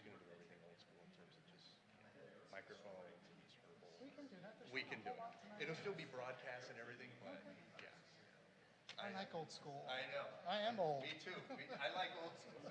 just going to do everything old school in terms of just microphones and just verbal. We can do that. There's We not can a do whole it. lot tonight. It'll still be broadcast and everything, but yeah. I like old school. I know. I am old. Me too. I like old school.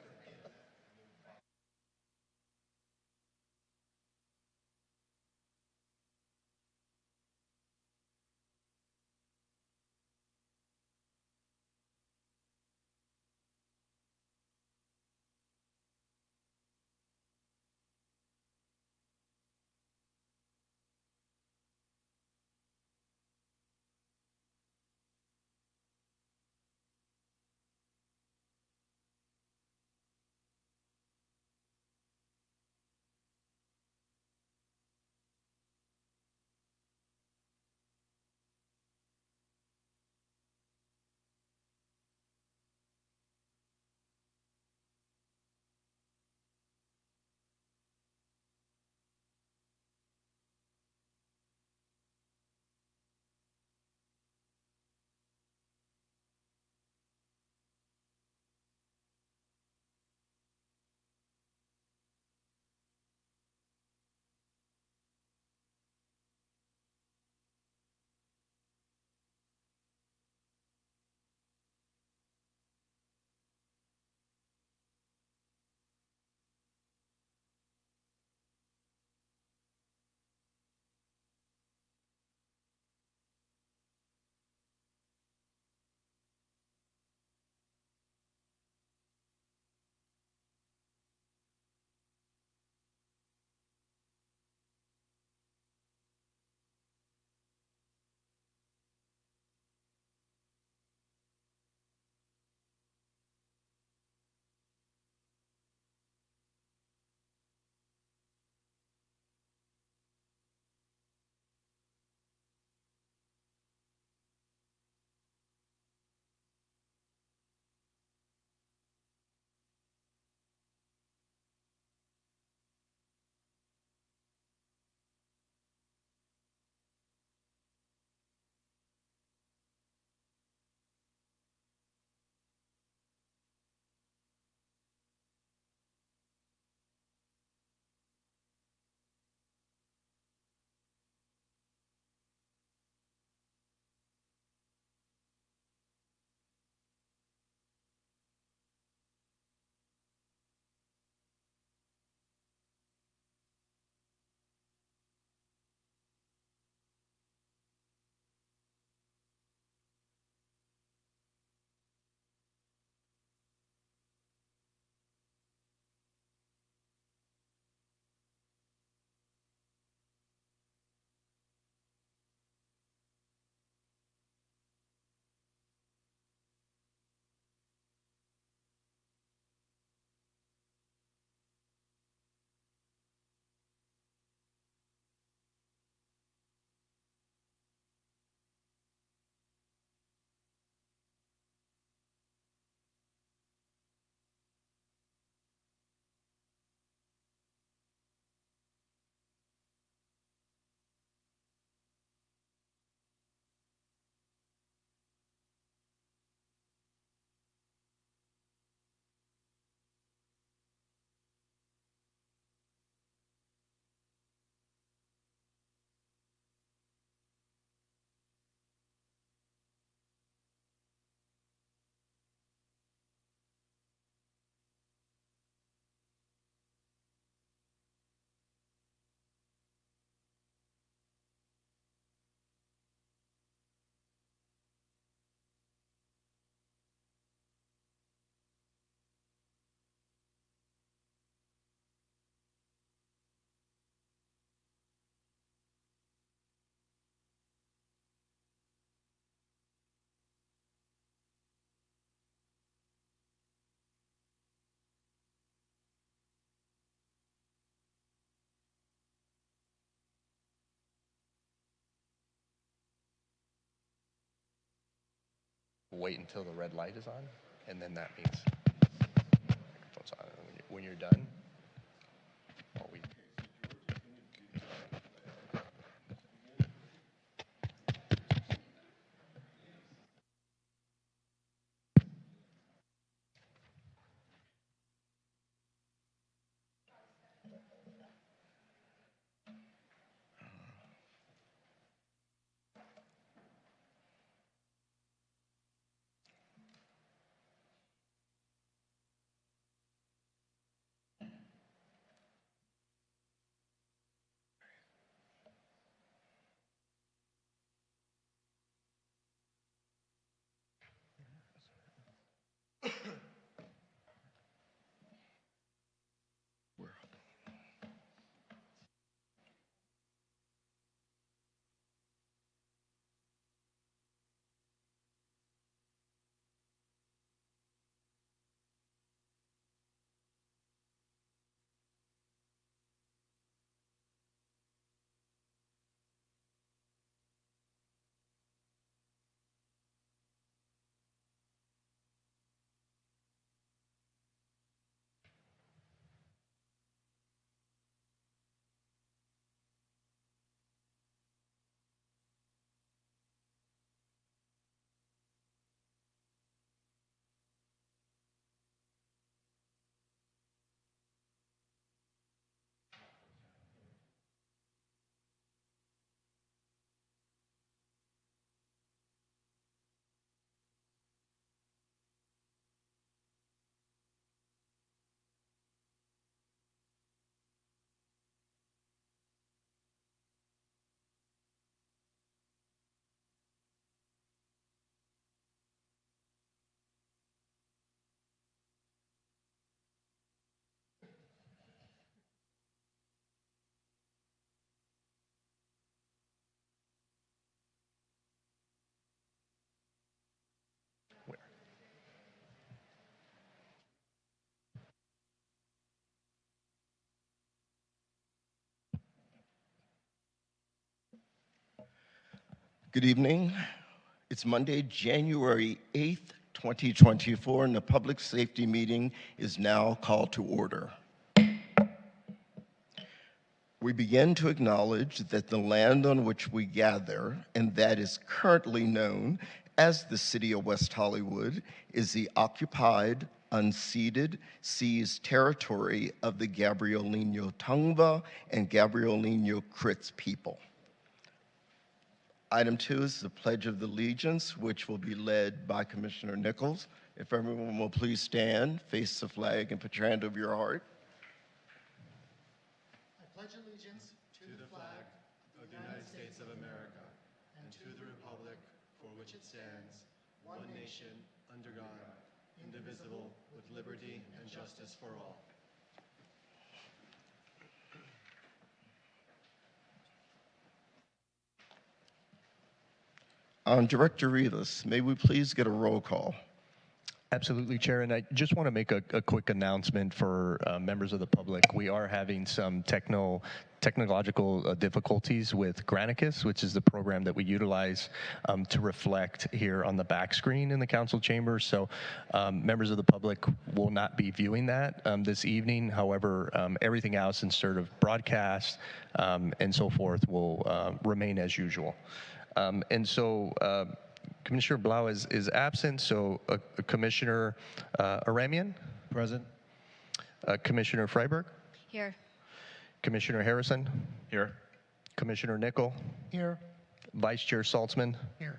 Wait until the red light is on, and then that means microphone's on. When you're done, oh, we. Good evening. It's Monday, January 8th, 2024, and the public safety meeting is now called to order. We begin to acknowledge that the land on which we gather, and that is currently known as the City of West Hollywood, is the occupied, unceded, seized territory of the Gabrielino Tongva and Gabrielino Kritz people. Item 2 is the Pledge of Allegiance, which will be led by Commissioner Nichols. If everyone will please stand, face the flag, and put your hand over your heart. I pledge allegiance to the flag of the United States of America and to the republic for which it stands, one nation, under God, indivisible, with liberty and justice for all. Director Rivas, may we please get a roll call? Absolutely, Chair. And I just want to make a quick announcement for members of the public. We are having some technological difficulties with Granicus, which is the program that we utilize to reflect here on the back screen in the council chamber. So members of the public will not be viewing that this evening. However, everything else in sort of broadcast and so forth will remain as usual. Commissioner Blau is absent, so Commissioner Aramian? Present. Commissioner Freiberg? Here. Commissioner Harrison? Here. Commissioner Nickel? here. Vice Chair Saltzman? Here.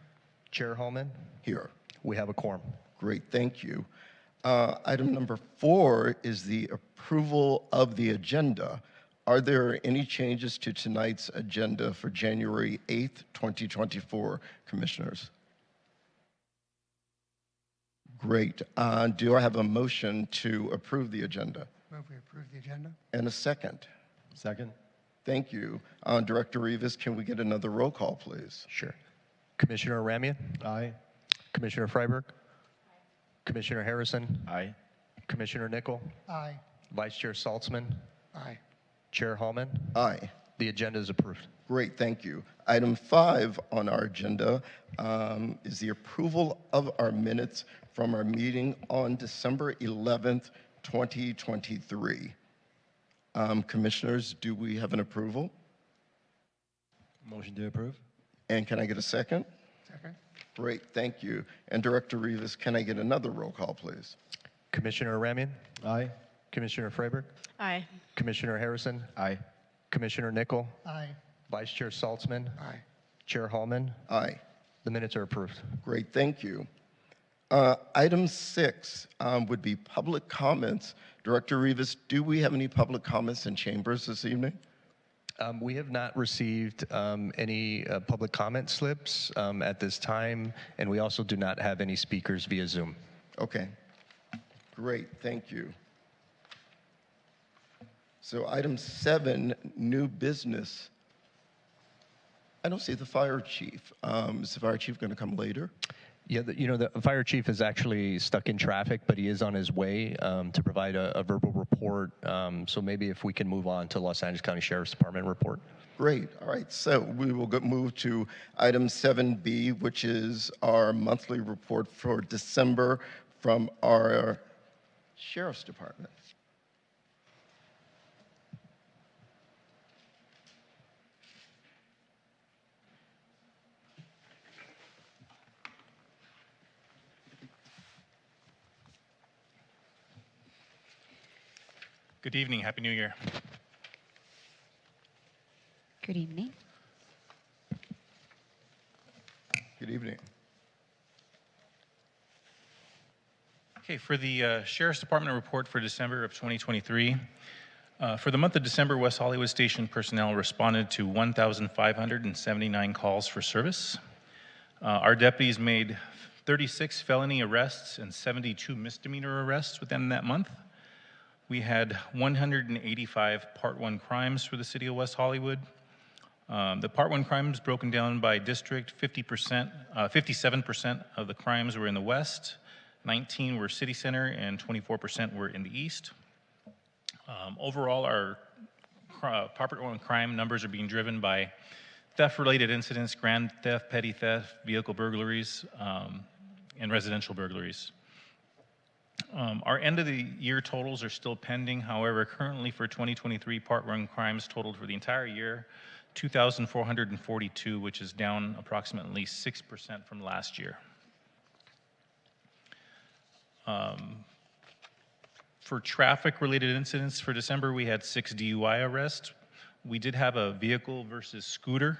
Chair Hallman? Here. We have a quorum. Great, thank you. Item number 4 is the approval of the agenda. Are there any changes to tonight's agenda for January 8th, 2024, Commissioners? Great. Do I have a motion to approve the agenda? Move we approve the agenda. And a second? Second. Thank you. Director Rivas, can we get another roll call, please? Sure. Commissioner Aramian? Aye. Commissioner Freiberg? Commissioner Harrison? Aye. Commissioner Nickel? Aye. Vice Chair Saltzman? Aye. Chair Hallman? Aye. The agenda is approved. Great, thank you. Item 5 on our agenda is the approval of our minutes from our meeting on December 11th, 2023. Commissioners, do we have an approval? Motion to approve. And can I get a second? Second. Great, thank you. And Director Rivas, can I get another roll call, please? Commissioner Aramian? Aye. Commissioner Freiberg? Aye. Commissioner Harrison? Aye. Commissioner Nickel? Aye. Vice Chair Saltzman? Aye. Chair Hallman? Aye. The minutes are approved. Great, thank you. Item 6 would be public comments. Director Rivas, do we have any public comments in chambers this evening? We have not received any public comment slips at this time, and we also do not have any speakers via Zoom. Okay, great, thank you. So item 7, new business. I don't see the fire chief. Is the fire chief going to come later? Yeah, the fire chief is actually stuck in traffic, but he is on his way to provide a verbal report. So maybe if we can move on to Los Angeles County Sheriff's Department report. Great. All right. So we will move to item 7B, which is our monthly report for December from our Sheriff's Department. Good evening. Happy New Year. Good evening. Good evening. Okay, for the Sheriff's Department report for December of 2023, for the month of December, West Hollywood Station personnel responded to 1,579 calls for service. Our deputies made 36 felony arrests and 72 misdemeanor arrests within that month. We had 185 Part 1 crimes for the city of West Hollywood. The Part 1 crimes broken down by district, 57% of the crimes were in the west, 19 were city center, and 24% were in the east. Overall, our Part 1 crime numbers are being driven by theft-related incidents, grand theft, petty theft, vehicle burglaries, and residential burglaries. Our end of the year totals are still pending. However, currently for 2023, Part 1 crimes totaled for the entire year 2,442, which is down approximately 6% from last year. For traffic-related incidents for December, we had 6 DUI arrests. We did have a vehicle versus scooter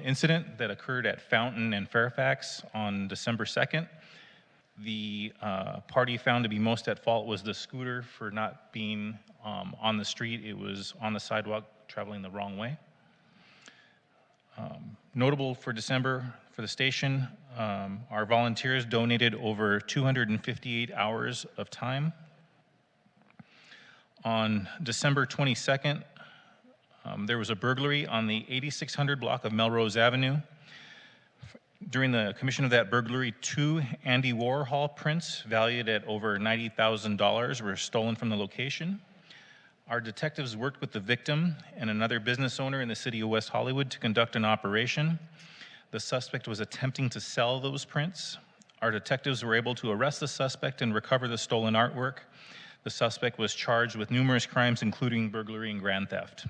incident that occurred at Fountain and Fairfax on December 2nd. The party found to be most at fault was the scooter for not being on the street. It was on the sidewalk traveling the wrong way. Notable for December for the station, our volunteers donated over 258 hours of time. On December 22nd, there was a burglary on the 8600 block of Melrose Avenue. During the commission of that burglary, 2 Andy Warhol prints valued at over $90,000 were stolen from the location. Our detectives worked with the victim and another business owner in the city of West Hollywood to conduct an operation. The suspect was attempting to sell those prints. Our detectives were able to arrest the suspect and recover the stolen artwork. The suspect was charged with numerous crimes, including burglary and grand theft.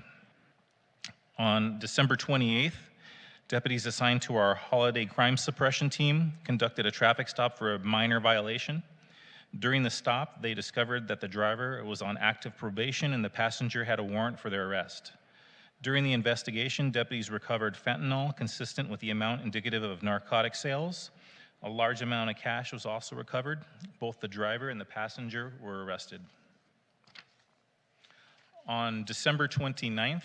On December 28th, deputies assigned to our holiday crime suppression team conducted a traffic stop for a minor violation. During the stop, they discovered that the driver was on active probation and the passenger had a warrant for their arrest. During the investigation, deputies recovered fentanyl consistent with the amount indicative of narcotic sales. A large amount of cash was also recovered. Both the driver and the passenger were arrested. On December 29th,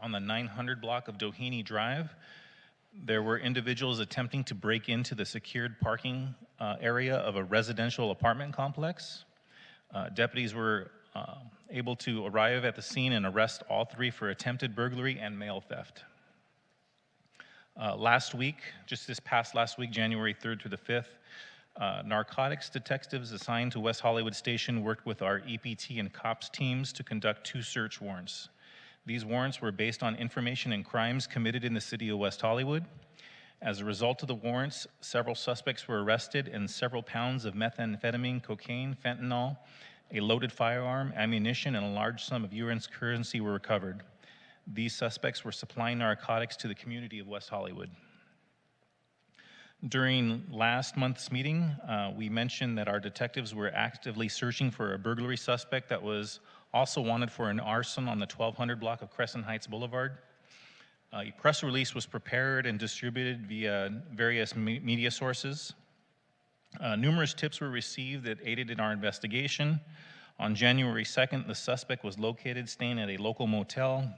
on the 900 block of Doheny Drive, there were individuals attempting to break into the secured parking area of a residential apartment complex. Deputies were able to arrive at the scene and arrest all 3 for attempted burglary and mail theft. Last week, just this past last week, January 3rd through the 5th, narcotics detectives assigned to West Hollywood Station worked with our EPT and COPS teams to conduct 2 search warrants. These warrants were based on information and crimes committed in the city of West Hollywood. As a result of the warrants, several suspects were arrested and several pounds of methamphetamine, cocaine, fentanyl, a loaded firearm, ammunition, and a large sum of U.S. currency were recovered. These suspects were supplying narcotics to the community of West Hollywood. During last month's meeting, we mentioned that our detectives were actively searching for a burglary suspect that was also wanted for an arson on the 1200 block of Crescent Heights Boulevard. A press release was prepared and distributed via various media sources. Numerous tips were received that aided in our investigation. On January 2nd, the suspect was located staying at a local motel.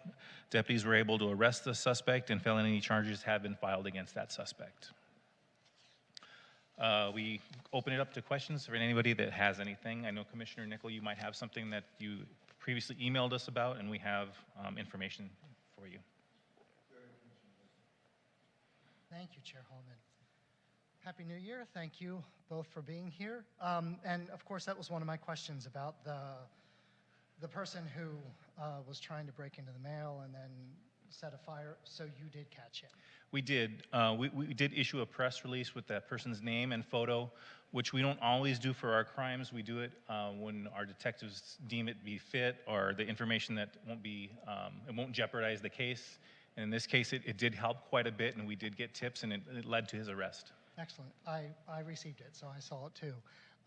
Deputies were able to arrest the suspect and felony charges have been filed against that suspect. We open it up to questions for anybody that has anything. I know Commissioner Nickel, you might have something that you previously emailed us about, and we have information for you. Thank you, Chair Hallman. Happy New Year. Thank you both for being here. And of course, that was one of my questions about the person who was trying to break into the mail and then set a fire. So you did catch him. We did. We did issue a press release with that person's name and photo, which we don't always do for our crimes. We do it when our detectives deem it be fit or the information that it won't jeopardize the case. And in this case, it did help quite a bit, and we did get tips, and it led to his arrest. Excellent. I received it, so I saw it too.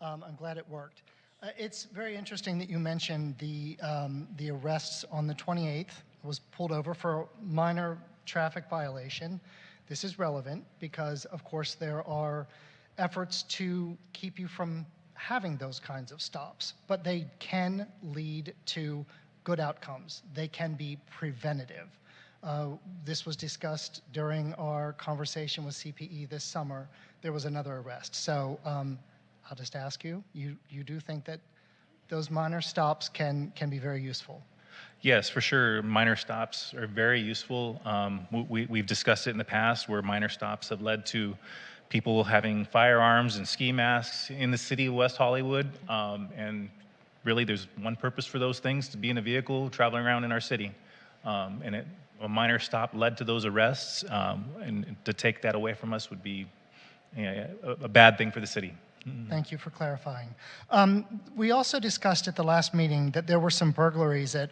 I'm glad it worked. It's very interesting that you mentioned the arrests on the 28th. Was pulled over for a minor traffic violation. This is relevant because, of course, there are efforts to keep you from having those kinds of stops, but they can lead to good outcomes. They can be preventative. This was discussed during our conversation with CPE this summer. There was another arrest. So I'll just ask you, you do think that those minor stops can be very useful? Yes, for sure. Minor stops are very useful. We've discussed it in the past where minor stops have led to people having firearms and ski masks in the city of West Hollywood. And really, there's one purpose for those things, to be in a vehicle traveling around in our city. And a minor stop led to those arrests, and to take that away from us would be a bad thing for the city. Thank you for clarifying. We also discussed at the last meeting that there were some burglaries at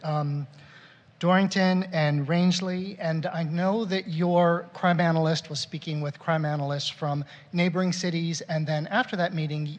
Dorrington and Rangeley, and I know that your crime analyst was speaking with crime analysts from neighboring cities, and then after that meeting,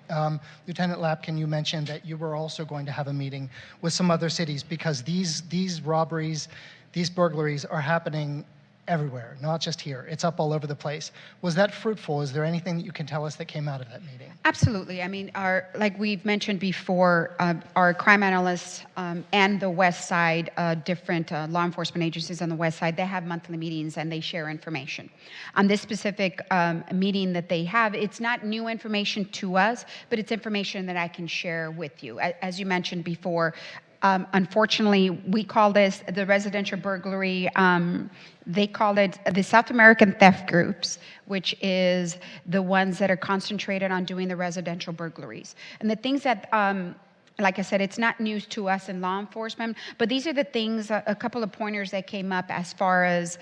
Lieutenant Lapkin, you mentioned that you were also going to have a meeting with some other cities because these robberies, these burglaries are happening everywhere, not just here. It's up all over the place. Was that fruitful? Is there anything that you can tell us that came out of that meeting? Absolutely. I mean, like we've mentioned before, our crime analysts and the West Side, different law enforcement agencies on the West Side, they have monthly meetings and they share information. On this specific meeting that they have, it's not new information to us, but it's information that I can share with you. As you mentioned before, unfortunately, we call this the residential burglary. They call it the South American theft groups, which is the ones that are concentrated on doing the residential burglaries. And the things that, like I said, it's not news to us in law enforcement, but these are the things, a couple of pointers that came up as far as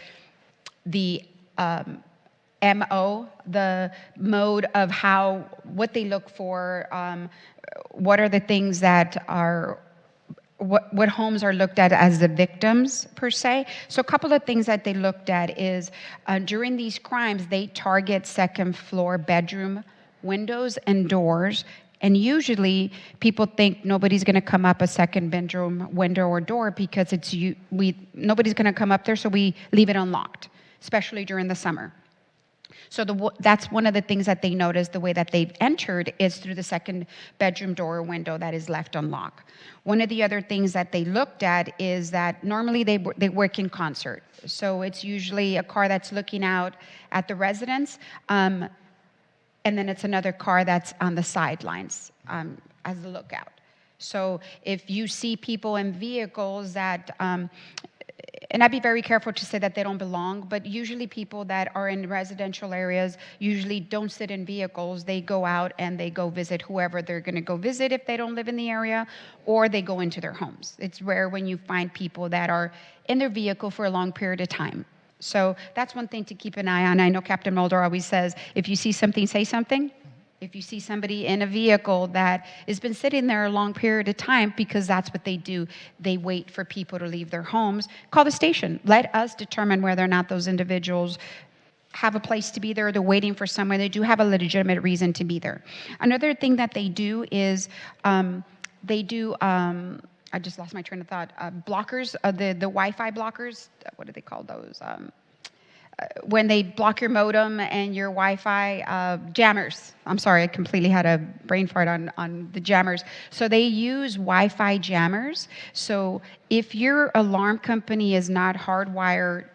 the MO, the mode of what they look for, what are the things that are, what homes are looked at as the victims, per se. So a couple of things that they looked at is during these crimes, they target second floor bedroom windows and doors. And usually people think nobody's going to come up a second bedroom window or door because nobody's going to come up there, so we leave it unlocked, especially during the summer. So that's one of the things that they noticed, the way that they've entered is through the second bedroom door or window that is left unlocked. One of the other things that they looked at is that normally they work in concert. So it's usually a car that's looking out at the residence, and then it's another car that's on the sidelines as a lookout. So if you see people in vehicles that and I'd be very careful to say that they don't belong, but usually people that are in residential areas usually don't sit in vehicles. They go out and they go visit whoever they're going to go visit if they don't live in the area, or they go into their homes. It's rare when you find people that are in their vehicle for a long period of time. So that's one thing to keep an eye on. I know Captain Mulder always says, if you see something, say something. If you see somebody in a vehicle that has been sitting there a long period of time, because that's what they do, they wait for people to leave their homes, call the station. Let us determine whether or not those individuals have a place to be there, they're waiting for somewhere, they do have a legitimate reason to be there. Another thing that they do is I just lost my train of thought, blockers, the Wi-Fi blockers, what do they call those? When they block your modem and your Wi-Fi, jammers. I'm sorry, I completely had a brain fart on the jammers. So they use Wi-Fi jammers. So if your alarm company is not hardwired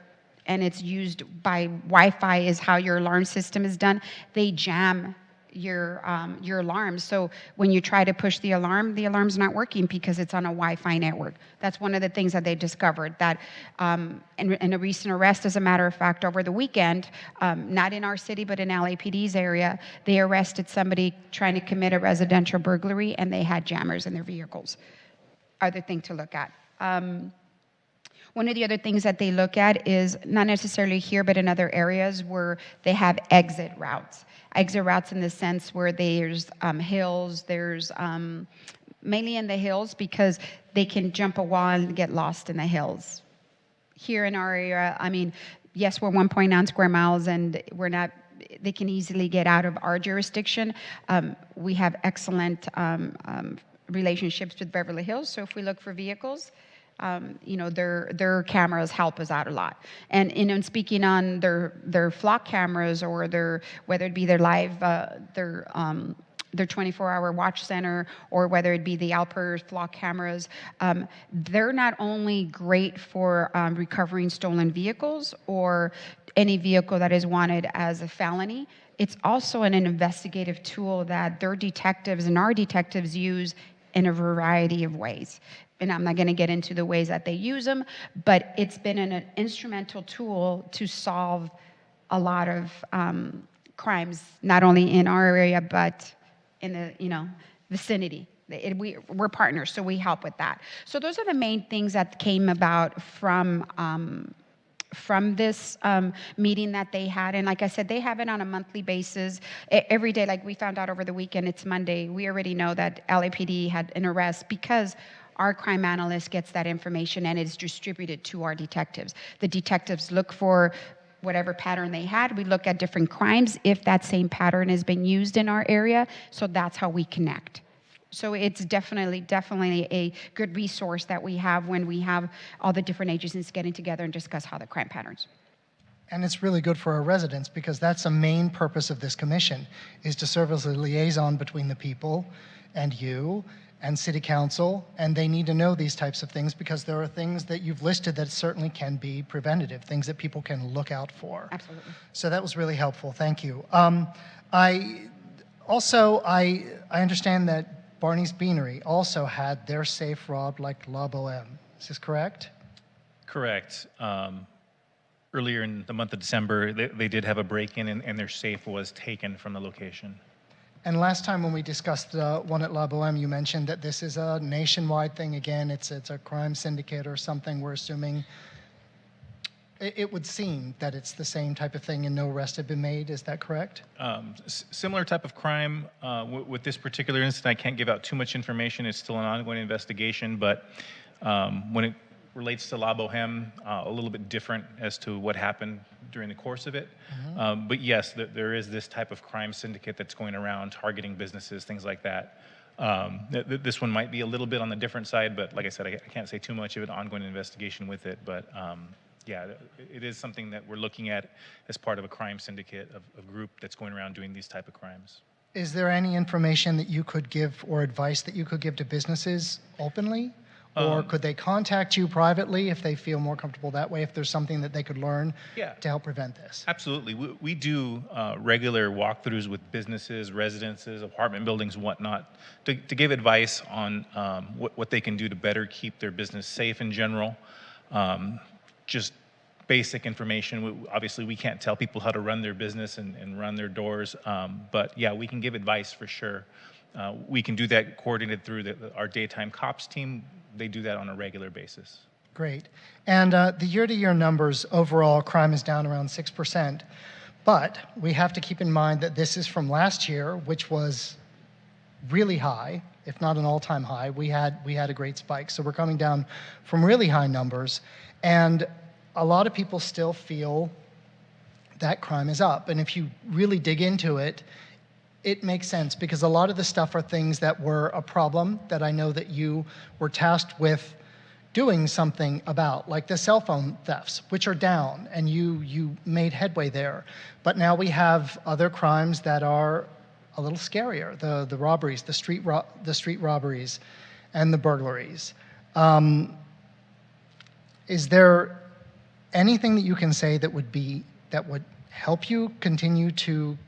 and it's used by Wi-Fi is how your alarm system is done, they jam your alarm. So when you try to push the alarm's not working because it's on a Wi-Fi network. That's one of the things that they discovered. That in a recent arrest, as a matter of fact, over the weekend, not in our city but in LAPD's area, they arrested somebody trying to commit a residential burglary, and they had jammers in their vehicles. Other thing to look at. One of the other things that they look at is not necessarily here, but in other areas where they have exit routes. Exit routes in the sense where there's hills, there's mainly in the hills because they can jump a wall and get lost in the hills. Here in our area, I mean, yes, we're 1.9 square miles and we're not, they can easily get out of our jurisdiction. We have excellent relationships with Beverly Hills, so if we look for vehicles, their cameras help us out a lot. And speaking on their flock cameras or whether it be their live, their 24-hour watch center, or whether it be the Alper flock cameras, they're not only great for recovering stolen vehicles or any vehicle that is wanted as a felony. It's also an investigative tool that their detectives and our detectives use in a variety of ways. And I'm not going to get into the ways that they use them, but it's been an instrumental tool to solve a lot of crimes, not only in our area, but in the vicinity. We're partners, so we help with that. So those are the main things that came about from from this meeting that they had. And like I said, they have it on a monthly basis. Every day, like we found out over the weekend, it's Monday. We already know that LAPD had an arrest because our crime analyst gets that information and it's distributed to our detectives. The detectives look for whatever pattern they had. We look at different crimes if that same pattern has been used in our area. So that's how we connect. So it's definitely a good resource that we have when we have all the different agencies getting together and discuss how the crime patterns. And it's really good for our residents because that's a main purpose of this commission, is to serve as a liaison between the people and you and city council, and they need to know these types of things because there are things that you've listed that certainly can be preventative, things that people can look out for. Absolutely. So that was really helpful. Thank you. I understand that Barney's Beanery also had their safe robbed like La Boheme. Is this correct? Correct. Earlier in the month of December, they did have a break-in, and their safe was taken from the location. And last time when we discussed the one at La Boheme, you mentioned that this is a nationwide thing. Again, it's a crime syndicate or something. We're assuming it would seem that it's the same type of thing and no arrest had been made. Is that correct? Similar type of crime. With this particular incident, I can't give out too much information. It's still an ongoing investigation, but when it relates to La Boheme, a little bit different as to what happened during the course of it. Mm-hmm. But yes, there is this type of crime syndicate that's going around targeting businesses, things like that. This one might be a little bit on the different side, but like I said, I can't say too much of an ongoing investigation with it. But yeah, it is something that we're looking at as part of a crime syndicate, a group that's going around doing these type of crimes. Is there any information that you could give or advice that you could give to businesses openly? Or could they contact you privately if they feel more comfortable that way, if there's something that they could learn to help prevent this? Absolutely. We do regular walkthroughs with businesses, residences, apartment buildings, whatnot, to give advice on what they can do to better keep their business safe in general. Just basic information. Obviously, we can't tell people how to run their business and run their doors, but yeah, we can give advice for sure. We can do that coordinated through our daytime cops team. They do that on a regular basis. Great. And the year-to-year numbers, overall, crime is down around 6%. But we have to keep in mind that this is from last year, which was really high, if not an all-time high. We had a great spike. So we're coming down from really high numbers. And a lot of people still feel that crime is up. And if you really dig into it, it makes sense because a lot of the stuff are things that were a problem that I know that you were tasked with doing something about, like the cell phone thefts, which are down, and you made headway there. But now we have other crimes that are a little scarier, the robberies, the street robberies, and the burglaries. Is there anything that you can say that would help you continue to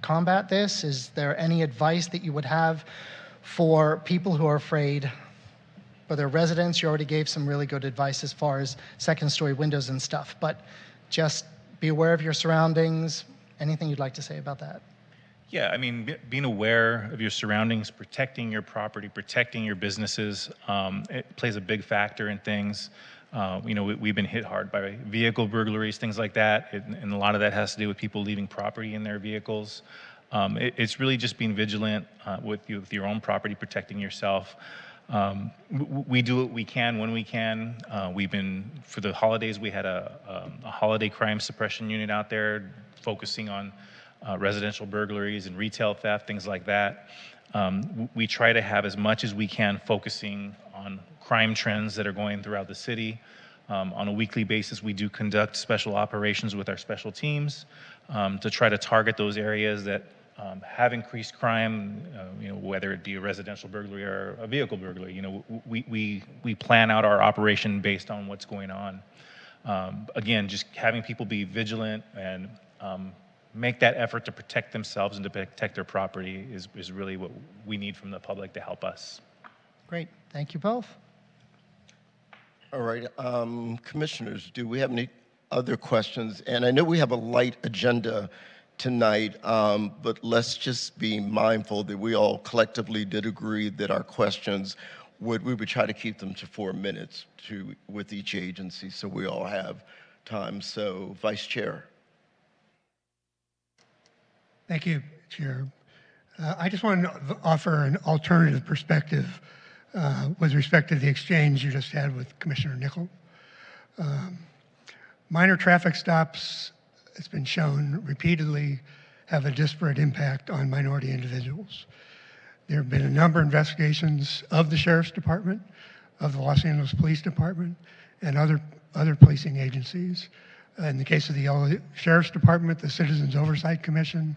combat this? Is there any advice that you would have for people who are afraid for their residents? You already gave some really good advice as far as second-story windows and stuff, but just be aware of your surroundings. Anything you'd like to say about that? Yeah, I mean, being aware of your surroundings, protecting your property, protecting your businesses, it plays a big factor in things. We've been hit hard by vehicle burglaries, things like that, and a lot of that has to do with people leaving property in their vehicles. It's really just being vigilant with your own property, protecting yourself. We do what we can when we can. For the holidays, we had a holiday crime suppression unit out there focusing on residential burglaries and retail theft, things like that. We try to have as much as we can focusing on crime trends that are going throughout the city. On a weekly basis, we do conduct special operations with our special teams to try to target those areas that have increased crime, whether it be a residential burglary or a vehicle burglary. We plan out our operation based on what's going on. Again, just having people be vigilant and make that effort to protect themselves and to protect their property is really what we need from the public to help us. Great. Thank you both. All right. Commissioners, do we have any other questions? And I know we have a light agenda tonight, but let's just be mindful that we all collectively did agree that our questions we would try to keep them to 4 minutes with each agency, so we all have time. So, Vice Chair. Thank you, Chair. I just wanted to offer an alternative perspective with respect to the exchange you just had with Commissioner Nickel. Minor traffic stops, it's been shown repeatedly, have a disparate impact on minority individuals. There have been a number of investigations of the Sheriff's Department, of the Los Angeles Police Department, and other policing agencies. In the case of the LA Sheriff's Department, the Citizens Oversight Commission,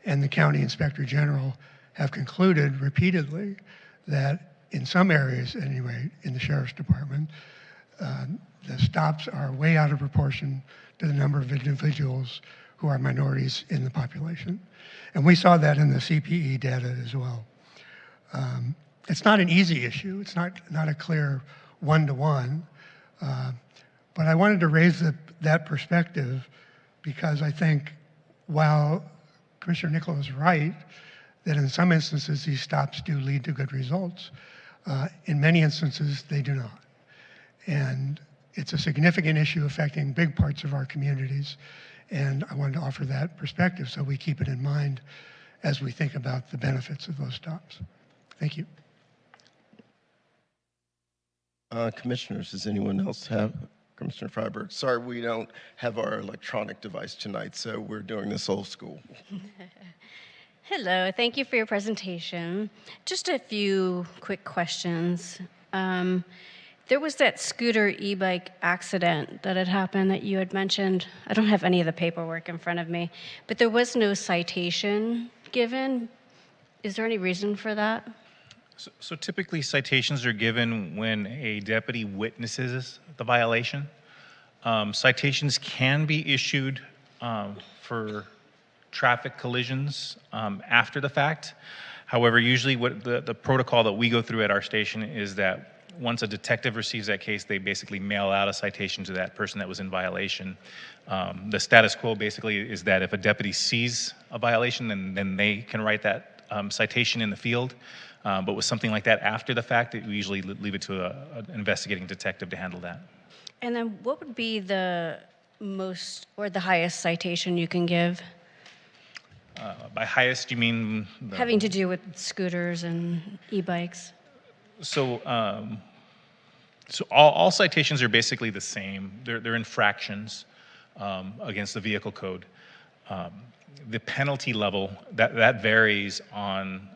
and the County Inspector General have concluded repeatedly that in some areas, anyway, in the Sheriff's Department, the stops are way out of proportion to the number of individuals who are minorities in the population. And we saw that in the CPE data as well. It's not an easy issue. It's not a clear one-to-one. But I wanted to raise that perspective because I think while Commissioner Nickel is right that in some instances these stops do lead to good results, in many instances they do not. And it's a significant issue affecting big parts of our communities. And I wanted to offer that perspective so we keep it in mind as we think about the benefits of those stops. Thank you. Commissioners, does anyone else have? Commissioner Freiberg. Sorry, we don't have our electronic device tonight, so we're doing this old school. Hello, thank you for your presentation. Just a few quick questions. There was that scooter e-bike accident that had happened that you had mentioned. I don't have any of the paperwork in front of me, but there was no citation given. Is there any reason for that? So typically citations are given when a deputy witnesses the violation. Citations can be issued for traffic collisions after the fact. However, usually what the protocol that we go through at our station is that once a detective receives that case, they basically mail out a citation to that person that was in violation. The status quo basically is that if a deputy sees a violation, then they can write that citation in the field. But with something like that after the fact, we usually leave it to an investigating detective to handle that. And then what would be the most or the highest citation you can give? By highest, you mean? Having to do with scooters and e-bikes. So all citations are basically the same. They're infractions against the vehicle code. The penalty level, that varies on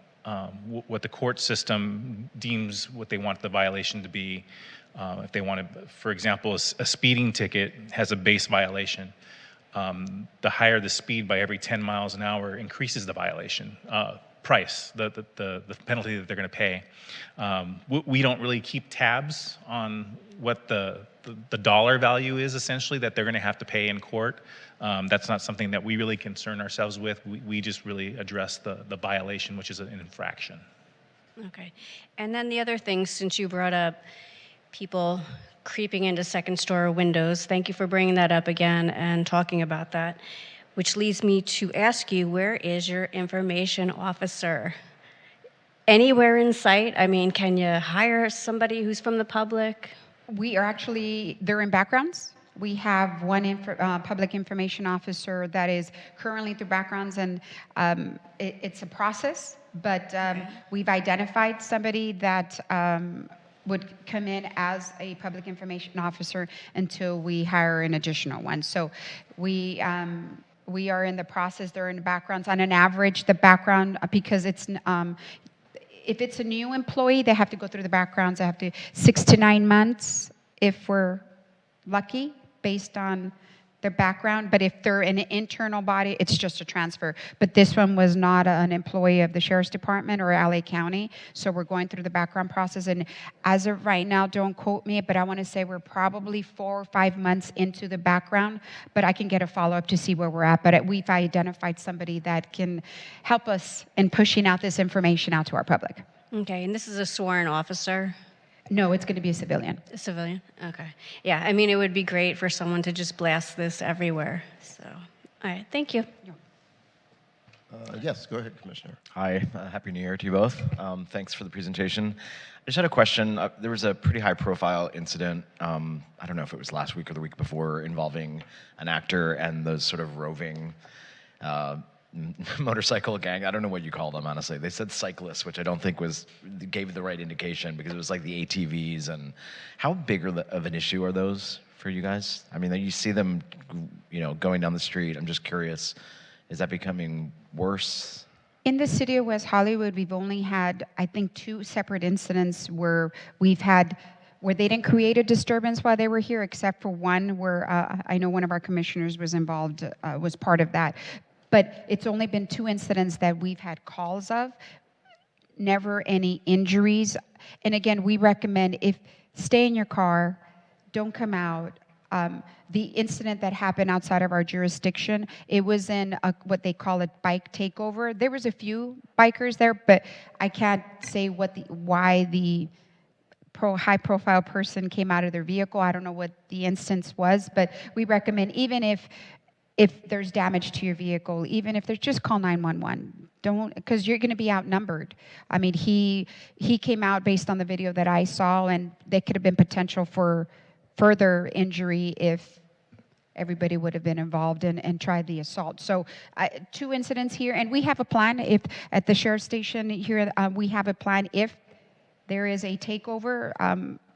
what the court system deems what they want the violation to be. If they want to, for example, a speeding ticket has a base violation. The higher the speed by every 10 miles an hour increases the violation price, the penalty that they're going to pay. We don't really keep tabs on what the dollar value is essentially that they're going to have to pay in court. That's not something that we really concern ourselves with. We just really address the violation, which is an infraction. Okay. And then the other thing, since you brought up people creeping into second store windows, thank you for bringing that up again and talking about that, which leads me to ask you, where is your information officer? Anywhere in sight? I mean, can you hire somebody who's from the public? They're in backgrounds. We have one public information officer that is currently through backgrounds, and it's a process, but we've identified somebody that would come in as a public information officer until we hire an additional one. So we are in the process. They're in the backgrounds. On an average, the background, because it's if it's a new employee, they have to go through the backgrounds. They have to 6 to 9 months if we're lucky, based on their background. But if they're in an internal body, it's just a transfer. But this one was not an employee of the Sheriff's Department or LA County, so we're going through the background process. And as of right now, don't quote me, but I want to say we're probably 4 or 5 months into the background, but I can get a follow-up to see where we're at. But we've identified somebody that can help us in pushing out this information out to our public. Okay, and this is a sworn officer? No, it's going to be a civilian. A civilian? Okay. Yeah, I mean, it would be great for someone to just blast this everywhere. So, all right, thank you. Yes, go ahead, Commissioner. Hi, Happy New Year to you both. Thanks for the presentation. I just had a question. There was a pretty high-profile incident, I don't know if it was last week or the week before, involving an actor and those sort of roving motorcycle gang. I don't know what you call them, honestly. They said cyclists, which I don't think gave the right indication because it was like the ATVs. And how big of an issue are those for you guys? I mean, you see them, going down the street. I'm just curious, is that becoming worse? In the city of West Hollywood, we've only had, I think, 2 separate incidents where they didn't create a disturbance while they were here, except for one where I know one of our commissioners was involved, was part of that. But it's only been 2 incidents that we've had calls of, never any injuries. And again, we recommend stay in your car, don't come out. The incident that happened outside of our jurisdiction, it was in what they call a bike takeover. There was a few bikers there, but I can't say why the high-profile person came out of their vehicle. I don't know what the instance was, but we recommend even if there's damage to your vehicle, even if there's, just call 911. Don't, because you're going to be outnumbered. I mean, he came out based on the video that I saw, and there could have been potential for further injury if everybody would have been involved and tried the assault. So 2 incidents here, and we have a plan. If at the sheriff's station here, we have a plan if there is a takeover.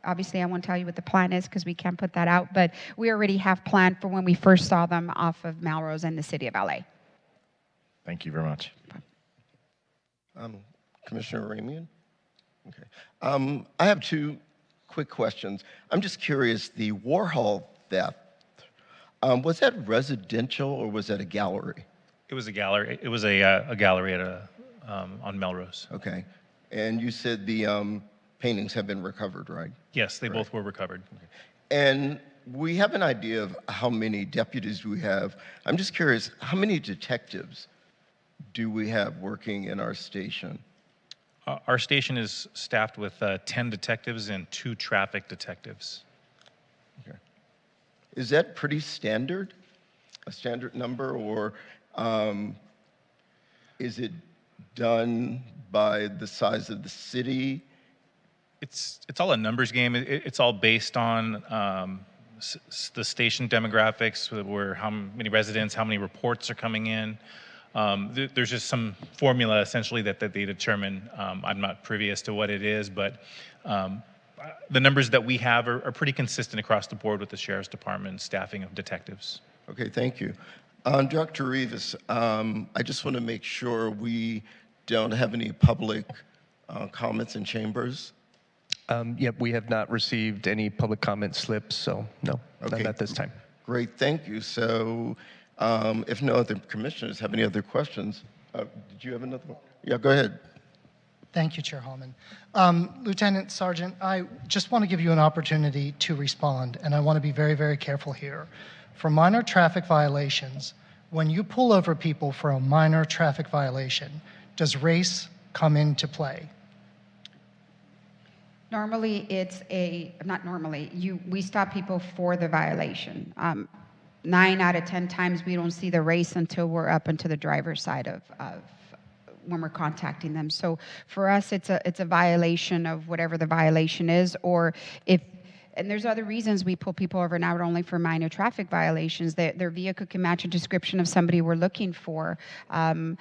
Obviously, I won't tell you what the plan is because we can't put that out, but we already have planned for when we first saw them off of Melrose in the city of LA. Thank you very much. Commissioner Ramian? Okay. I have 2 quick questions. I'm just curious, the Warhol theft, was that residential or was that a gallery? It was a gallery. It was a gallery at on Melrose. Okay. And you said the paintings have been recovered, right? Yes, they both were recovered. Okay. And we have an idea of how many deputies we have. I'm just curious, how many detectives do we have working in our station? Our station is staffed with 10 detectives and 2 traffic detectives. Okay. Is that pretty standard, a standard number, or is it done by the size of the city? It's all a numbers game. It's all based on the station demographics, where how many residents, how many reports are coming in. There's just some formula essentially that they determine. I'm not privy as to what it is, but the numbers that we have are pretty consistent across the board with the Sheriff's Department staffing of detectives. Okay, thank you. Dr. Rivas, I just want to make sure we don't have any public comments in chambers. Yep, we have not received any public comment slips, so no, Okay. none at this time. Great, thank you. So if no other commissioners have any other questions, did you have another one? Yeah, go ahead. Thank you, Chair Hallman. Lieutenant Sergeant, I just want to give you an opportunity to respond, and I want to be very, very careful here. For minor traffic violations, when you pull over people for a minor traffic violation, does race come into play? Normally, we stop people for the violation. 9 out of 10 times we don't see the race until we're up into the driver's side of when we're contacting them. So for us, it's a violation of whatever the violation is, or and there's other reasons we pull people over, not only for minor traffic violations. Their vehicle can match a description of somebody we're looking for. And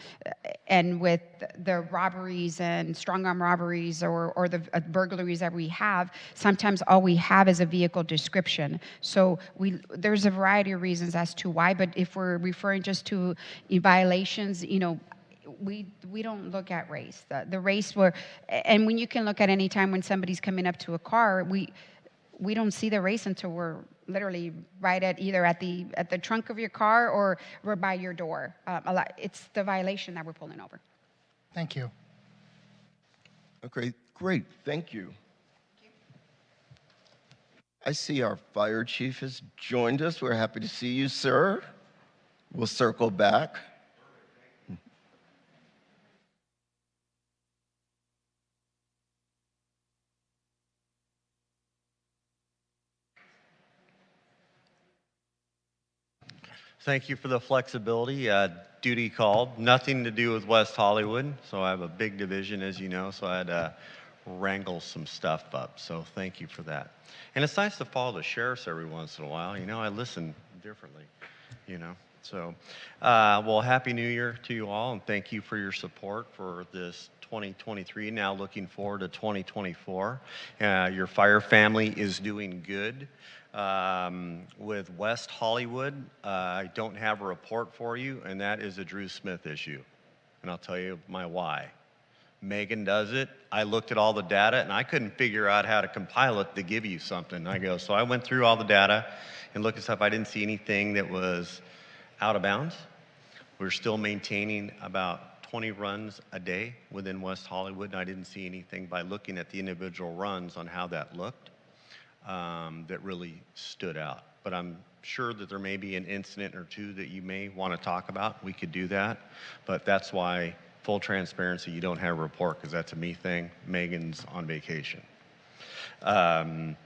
with the robberies and strong arm robberies or the burglaries that we have, sometimes all we have is a vehicle description. So there's a variety of reasons as to why, but if we're referring just to violations, we don't look at race. The race and when you can look at any time when somebody's coming up to a car, we don't see the race until we're literally right at either at the trunk of your car or we're by your door. It's the violation that we're pulling over. Thank you. Okay, great, thank you. I see our fire chief has joined us. We're happy to see you, sir. We'll circle back. Thank you for the flexibility. Duty called. Nothing to do with West Hollywood. So I have a big division, as you know, so I had to wrangle some stuff up. So thank you for that. And it's nice to follow the sheriffs every once in a while. You know, I listen differently, you know. So, well, Happy New Year to you all, and thank you for your support for this 2023. Now looking forward to 2024. Your fire family is doing good. With West Hollywood, I don't have a report for you, and that is a Drew Smith issue. And I'll tell you my why. Megan does it. I looked at all the data, and I couldn't figure out how to compile it to give you something. So I went through all the data and looked at stuff. I didn't see anything that was out of bounds. We're still maintaining about 20 runs a day within West Hollywood, and I didn't see anything by looking at the individual runs on how that looked that really stood out. But I'm sure that there may be an incident or two that you may want to talk about. We could do that, but that's why, full transparency, you don't have a report, because that's a me thing. Megan's on vacation. The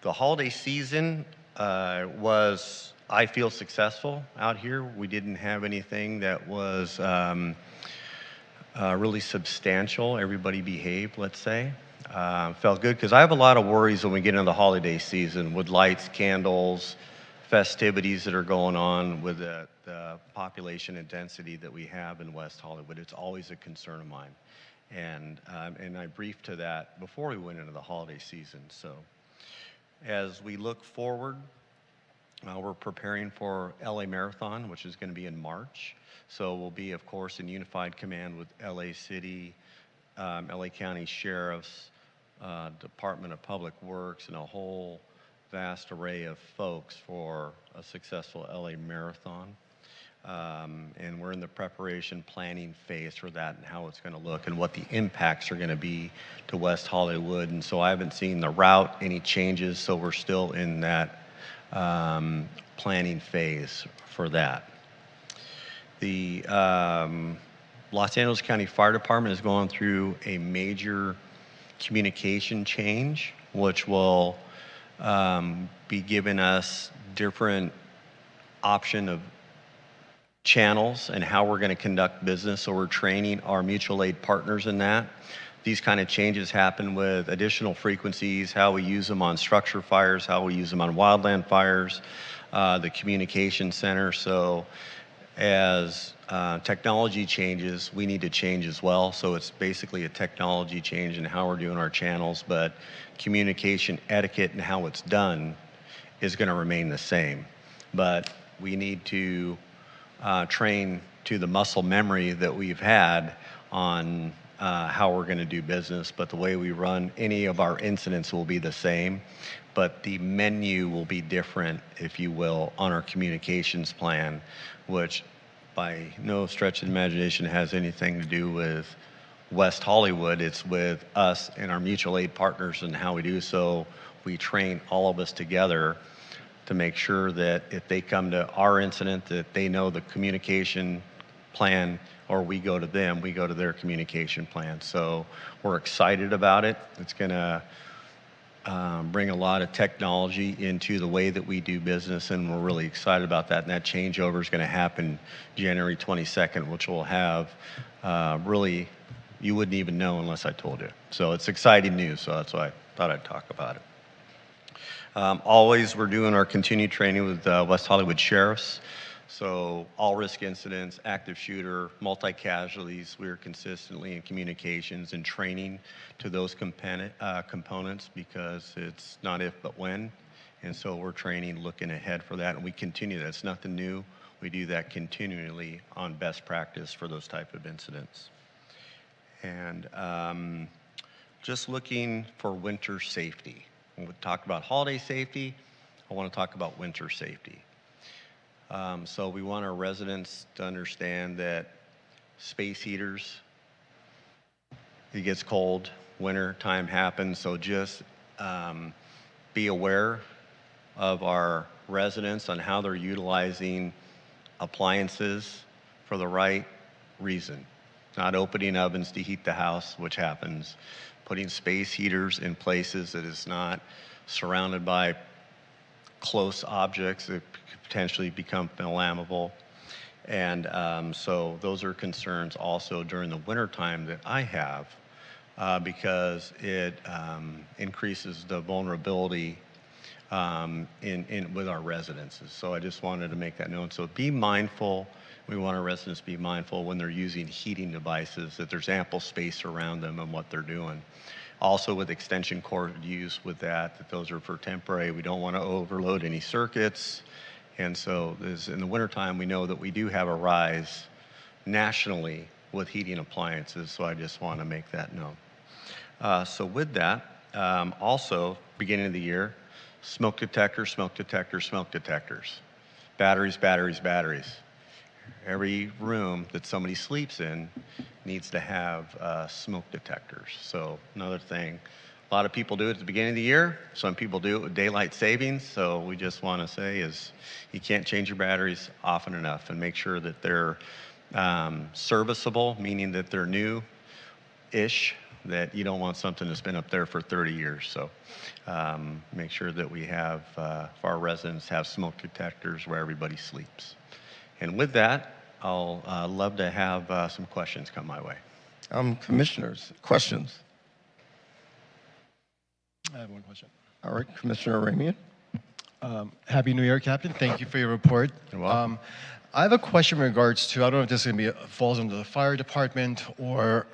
holiday season was, I feel, successful out here. We didn't have anything that was really substantial. Everybody behaved, let's say. Felt good, because I have a lot of worries when we get into the holiday season with lights, candles, festivities that are going on with the population and density that we have in West Hollywood. It's always a concern of mine. And I briefed to that before we went into the holiday season. So as we look forward, we're preparing for LA Marathon, which is going to be in March. So we'll be, of course, in unified command with LA City, LA County Sheriffs, Department of Public Works, and a whole vast array of folks for a successful LA Marathon. And we're in the preparation planning phase for that and how it's going to look and what the impacts are going to be to West Hollywood. And so I haven't seen the route, any changes, so we're still in that planning phase for that. The Los Angeles County Fire Department is going through a major communication change, which will be giving us different option of channels and how we're going to conduct business. So we're training our mutual aid partners in that. These kind of changes happen with additional frequencies, how we use them on structure fires, how we use them on wildland fires, the communication center. So as technology changes, we need to change as well. So it's basically a technology change in how we're doing our channels, but communication etiquette and how it's done is going to remain the same. But we need to train to the muscle memory that we've had on how we're going to do business. But the way we run any of our incidents will be the same, but the menu will be different, if you will, on our communications plan, which by no stretch of the imagination has anything to do with West Hollywood. It's with us and our mutual aid partners and how we do. So we train all of us together to make sure that if they come to our incident, that they know the communication plan, or we go to them, we go to their communication plan. So we're excited about it. It's going to bring a lot of technology into the way that we do business, and we're really excited about that. And that changeover is going to happen January 22nd, which will have really, you wouldn't even know unless I told you. So it's exciting news, so that's why I thought I'd talk about it. Always, we're doing our continued training with West Hollywood Sheriffs. So all risk incidents, active shooter, multi-casualties, we're consistently in communications and training to those components, because it's not if but when. And so we're training, looking ahead for that, and we continue that. It's nothing new. We do that continually on best practice for those type of incidents. And just looking for winter safety. When we talk about holiday safety, I want to talk about winter safety. So we want our residents to understand that space heaters, it gets cold, winter time happens, so just be aware of our residents on how they're utilizing appliances for the right reason. Not opening ovens to heat the house, which happens, putting space heaters in places that is not surrounded by close objects that could potentially become flammable. And so those are concerns also during the wintertime that I have because it increases the vulnerability with our residences. So I just wanted to make that known. So be mindful. We want our residents to be mindful when they're using heating devices that there's ample space around them and what they're doing. Also with extension cord use with that those are for temporary. We don't want to overload any circuits. And so in the wintertime, we know that we do have a rise nationally with heating appliances. So I just want to make that known. So with that, also beginning of the year, smoke detectors, smoke detectors, smoke detectors. Batteries, batteries, batteries. Every room that somebody sleeps in needs to have smoke detectors. So another thing, a lot of people do it at the beginning of the year. Some people do it with daylight savings. So we just want to say is you can't change your batteries often enough and make sure that they're serviceable, meaning that they're new-ish, that you don't want something that's been up there for 30 years. So make sure that we have, for our residents, have smoke detectors where everybody sleeps. And with that, I'll love to have some questions come my way. Commissioners, questions? I have one question. All right, Commissioner Ramian. Happy New Year, Captain. Thank you for your report. You're welcome. I have a question in regards to, I don't know if this is going to be falls under the fire department or,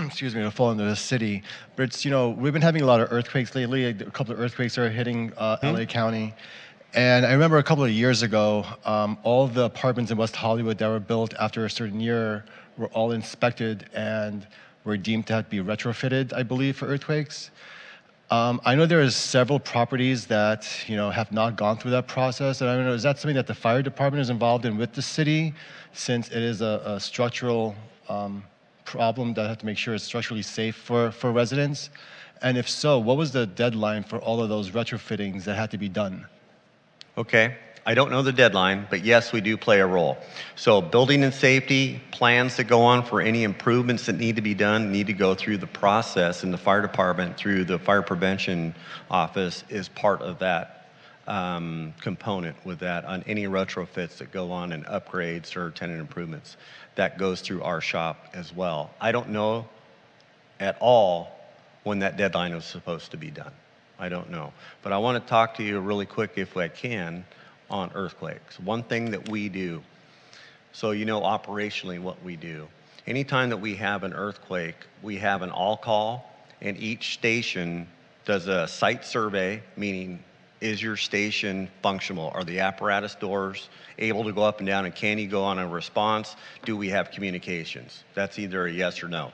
excuse me, it'll fall under the city, but it's, we've been having a lot of earthquakes lately. A couple of earthquakes are hitting LA County. And I remember a couple of years ago, all of the apartments in West Hollywood that were built after a certain year were all inspected and were deemed to have to be retrofitted, I believe, for earthquakes. I know there is several properties that have not gone through that process, and I don't know, is that something that the fire department is involved in with the city, since it is a structural problem that I have to make sure it's structurally safe for residents? And if so, what was the deadline for all of those retrofittings that had to be done? Okay, I don't know the deadline, but yes, we do play a role. So building and safety plans that go on for any improvements that need to be done need to go through the process in the fire department through the fire prevention office is part of that component with that on any retrofits that go on and upgrades or tenant improvements. That goes through our shop as well. I don't know at all when that deadline was supposed to be done. I don't know. But I want to talk to you really quick, if I can, on earthquakes. One thing that we do, so operationally what we do. Anytime that we have an earthquake, we have an all-call, and each station does a site survey, meaning is your station functional? Are the apparatus doors able to go up and down, and can you go on a response? Do we have communications? That's either a yes or no.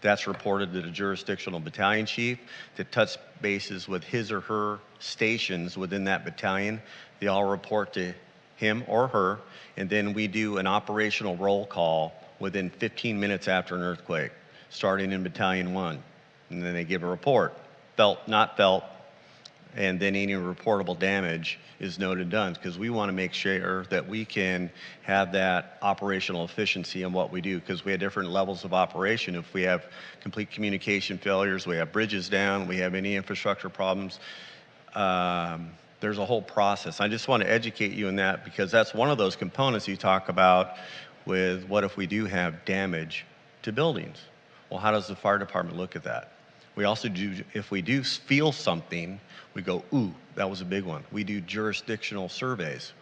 That's reported to the jurisdictional battalion chief that touch bases with his or her stations within that battalion. They all report to him or her, and then we do an operational roll call within 15 minutes after an earthquake, starting in Battalion 1. And then they give a report, felt, not felt, and then any reportable damage is noted done, because we want to make sure that we can have that operational efficiency in what we do, because we have different levels of operation. If we have complete communication failures, we have bridges down, we have any infrastructure problems, there's a whole process. I just want to educate you in that, because that's one of those components you talk about with what if we do have damage to buildings. Well, how does the fire department look at that? We also do, if we do feel something, we go, ooh, that was a big one. We do jurisdictional surveys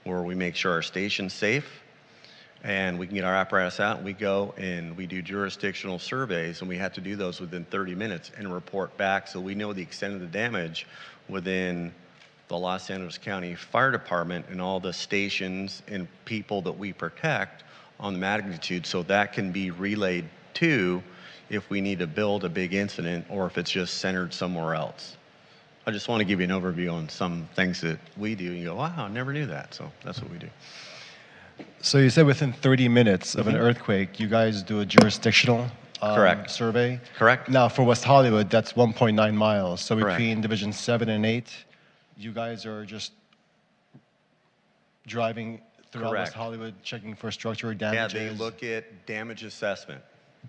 where we make sure our station's safe and we can get our apparatus out, and we go and we do jurisdictional surveys, and we have to do those within 30 minutes and report back so we know the extent of the damage within the Los Angeles County Fire Department and all the stations and people that we protect on the magnitude, so that can be relayed to if we need to build a big incident or if it's just centered somewhere else. I just want to give you an overview on some things that we do. And you go, wow, I never knew that. So that's what we do. So you said within 30 minutes of an earthquake, you guys do a jurisdictional Correct. survey? Correct. Now, for West Hollywood, that's 1.9 miles. So Correct. between Division 7 and 8, you guys are just driving throughout Correct. West Hollywood, checking for structural damages? Yeah, they look at damage assessment.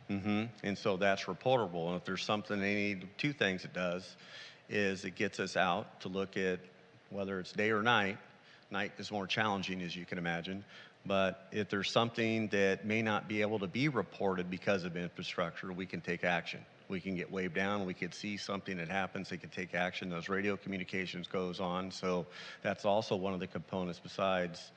And so that's reportable. And if there's something they need, two things it does is it gets us out to look at whether it's day or night. Night is more challenging, as you can imagine. But if there's something that may not be able to be reported because of infrastructure, we can take action. We can get waved down. We could see something that happens. They can take action. Those radio communications goes on. So that's also one of the components besides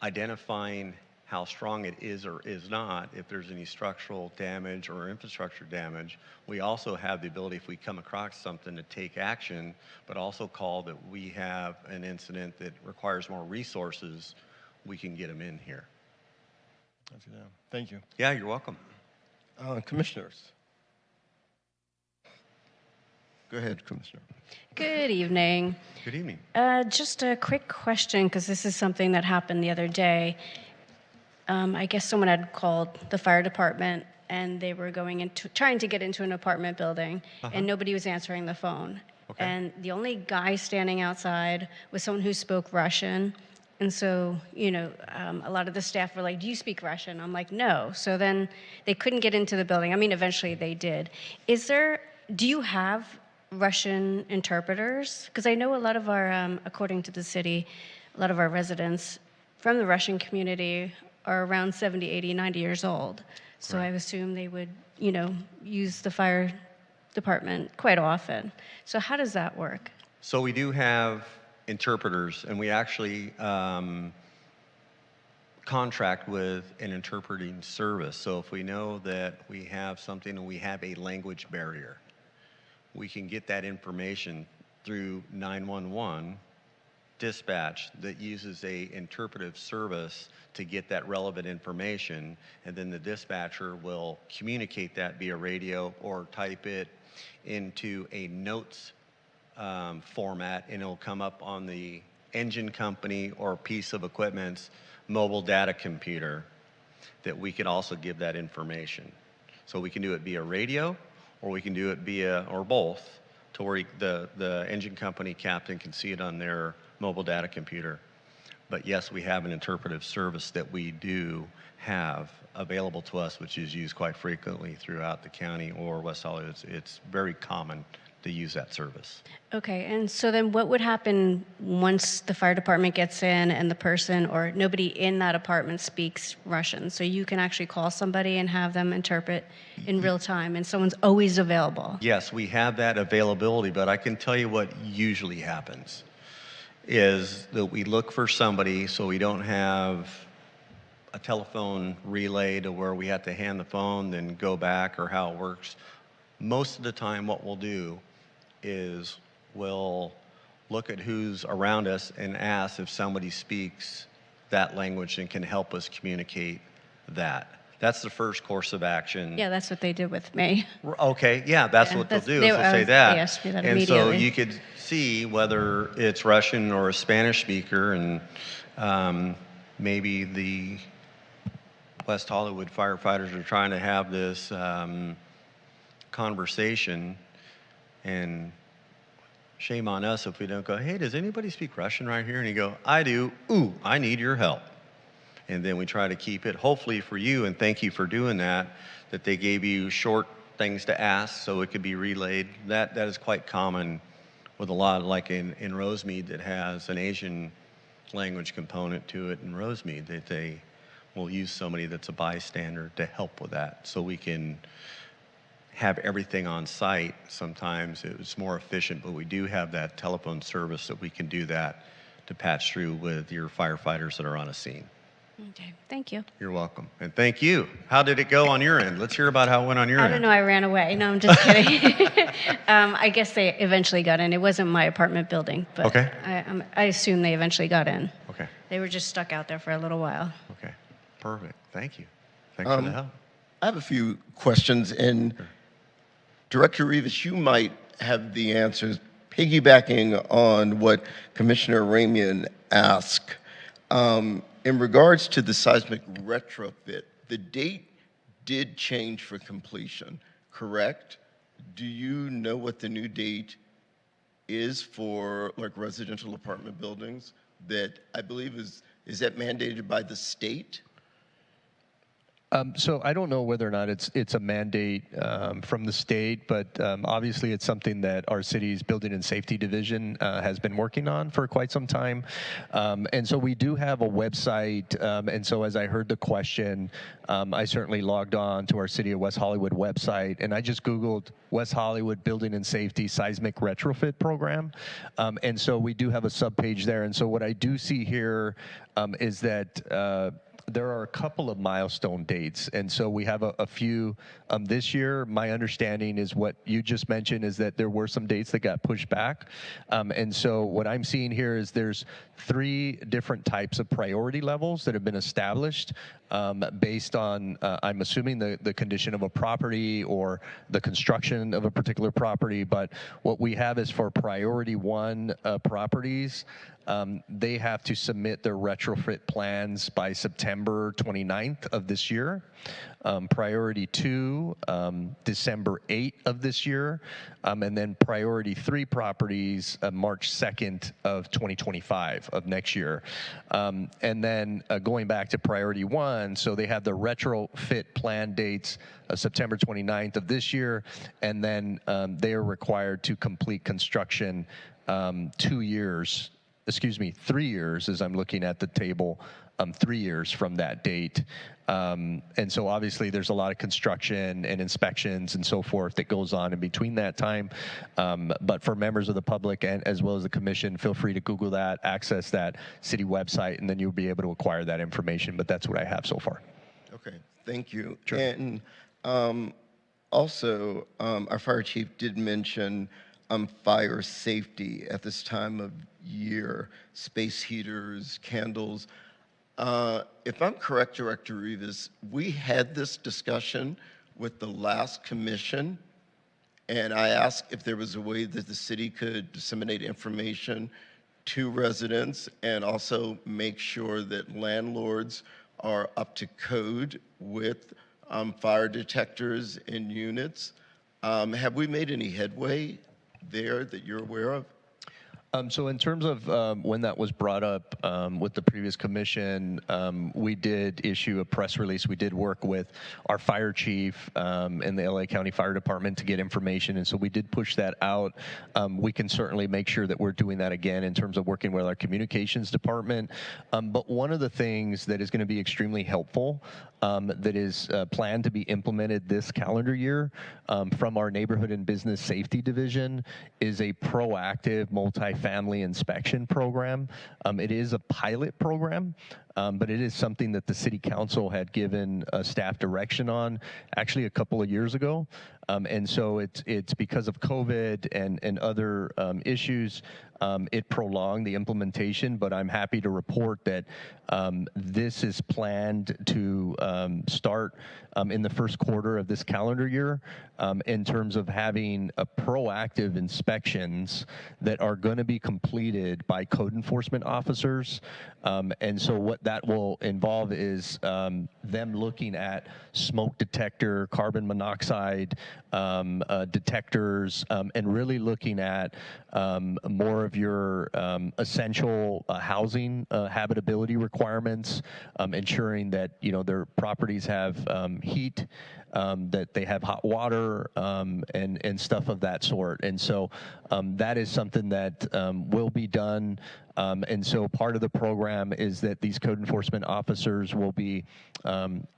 identifying how strong it is or is not. If there's any structural damage or infrastructure damage, we also have the ability, if we come across something, to take action, but also call that we have an incident that requires more resources, we can get them in here. Thank you. Yeah, you're welcome. Commissioners. Go ahead, Commissioner. Good evening. Good evening. Just a quick question, because this is something that happened the other day. I guess someone had called the fire department and they were trying to get into an apartment building, and nobody was answering the phone. Okay. And the only guy standing outside was someone who spoke Russian. And so, a lot of the staff were like, "Do you speak Russian?" I'm like, "No." So then they couldn't get into the building. I mean, eventually they did. Do you have Russian interpreters? Because I know a lot of our, according to the city, a lot of our residents from the Russian community are around 70, 80, 90 years old. So I assume they would, use the fire department quite often. So how does that work? So we do have interpreters, and we actually contract with an interpreting service. So if we know that we have something and we have a language barrier, we can get that information through 911 dispatch that uses a interpretive service to get that relevant information, and then the dispatcher will communicate that via radio or type it into a notes format, and it'll come up on the engine company or piece of equipment's mobile data computer that we could also give that information. So we can do it via radio, or we can do it via, or both, to where the engine company captain can see it on their mobile data computer. But yes, we have an interpretive service that we do have available to us, which is used quite frequently throughout the county or West Hollywood. It's very common to use that service. Okay, and so then what would happen once the fire department gets in and the person or nobody in that apartment speaks Russian? So you can actually call somebody and have them interpret in real time, and someone's always available? Yes, we have that availability, but I can tell you what usually happens is that we look for somebody, so we don't have a telephone relay to where we have to hand the phone, then go back, or how it works. Most of the time what we'll do is we'll look at who's around us and ask if somebody speaks that language and can help us communicate that. That's the first course of action. Yeah, that's what they did with me. Okay, yeah, that's what they'll do, is they'll say that. They asked me that and so immediately. you could see whether it's Russian or a Spanish speaker, and maybe the West Hollywood firefighters are trying to have this conversation, and shame on us if we don't go, "Hey, does anybody speak Russian right here?" And you go, "I do." "Ooh, I need your help." And then we try to keep it, hopefully for you, and thank you for doing that, that they gave you short things to ask so it could be relayed. That is quite common with a lot, like in Rosemead, that has an Asian language component to it in Rosemead, that they will use somebody that's a bystander to help with that, so we can have everything on site. Sometimes it's more efficient, but we do have that telephone service that we can do that to patch through with your firefighters that are on a scene. Okay, thank you. You're welcome. And thank you. How did it go on your end? Let's hear about how it went on your end. I don't know, I ran away. No, I'm just kidding. I guess they eventually got in. It wasn't my apartment building, but Okay. I assume they eventually got in. Okay. They were just stuck out there for a little while. Okay. Perfect. Thank you. Thanks for the help. I have a few questions, and Director Rivas, you might have the answers piggybacking on what Commissioner Ramian asked. In regards to the seismic retrofit, the date did change for completion, correct? Do you know what the new date is for like residential apartment buildings? That I believe is that mandated by the state? So I don't know whether or not it's a mandate from the state, but obviously it's something that our city's Building and Safety Division has been working on for quite some time. And so we do have a website. And so as I heard the question, I certainly logged on to our City of West Hollywood website, and I just Googled West Hollywood Building and Safety Seismic Retrofit Program. And so we do have a subpage there. And so what I do see here is that there are a couple of milestone dates, and so we have a few this year. My understanding is what you just mentioned is that there were some dates that got pushed back, and so what I'm seeing here is there's 3 different types of priority levels that have been established based on, I'm assuming, the condition of a property or the construction of a particular property. But what we have is for priority 1 properties, they have to submit their retrofit plans by September 29th of this year. Priority 2, December 8th of this year. And then priority 3 properties, March 2nd of 2025 of next year. And then going back to priority 1, so they have the retrofit plan dates of September 29th of this year, and then they are required to complete construction 3 years, as I'm looking at the table, 3 years from that date. And so obviously there's a lot of construction and inspections and so forth that goes on in between that time. But for members of the public and as well as the commission, feel free to Google that, access that city website, and then you'll be able to acquire that information. But that's what I have so far. Okay, thank you. Sure. And also, our fire chief did mention fire safety at this time of year, space heaters, candles. If I'm correct, Director Rivas, we had this discussion with the last commission, and I asked if there was a way that the city could disseminate information to residents and also make sure that landlords are up to code with fire detectors in units. Have we made any headway there that you're aware of? So in terms of when that was brought up with the previous commission, we did issue a press release. We did work with our fire chief and the LA County Fire Department to get information, and so we did push that out. We can certainly make sure that we're doing that again in terms of working with our communications department. But one of the things that is going to be extremely helpful that is planned to be implemented this calendar year from our Neighborhood and Business Safety Division is a proactive multifamily inspection program. It is a pilot program, but it is something that the City Council had given staff direction on actually a couple of years ago. And so it's because of COVID and other issues, it prolonged the implementation, but I'm happy to report that this is planned to start in the first quarter of this calendar year in terms of having proactive inspections that are going to be completed by code enforcement officers. And so what that will involve is them looking at smoke detector, carbon monoxide detectors, and really looking at more of your essential housing habitability requirements, ensuring that their properties have heat, that they have hot water, and stuff of that sort. And so that is something that will be done. And so part of the program is that these code enforcement officers will be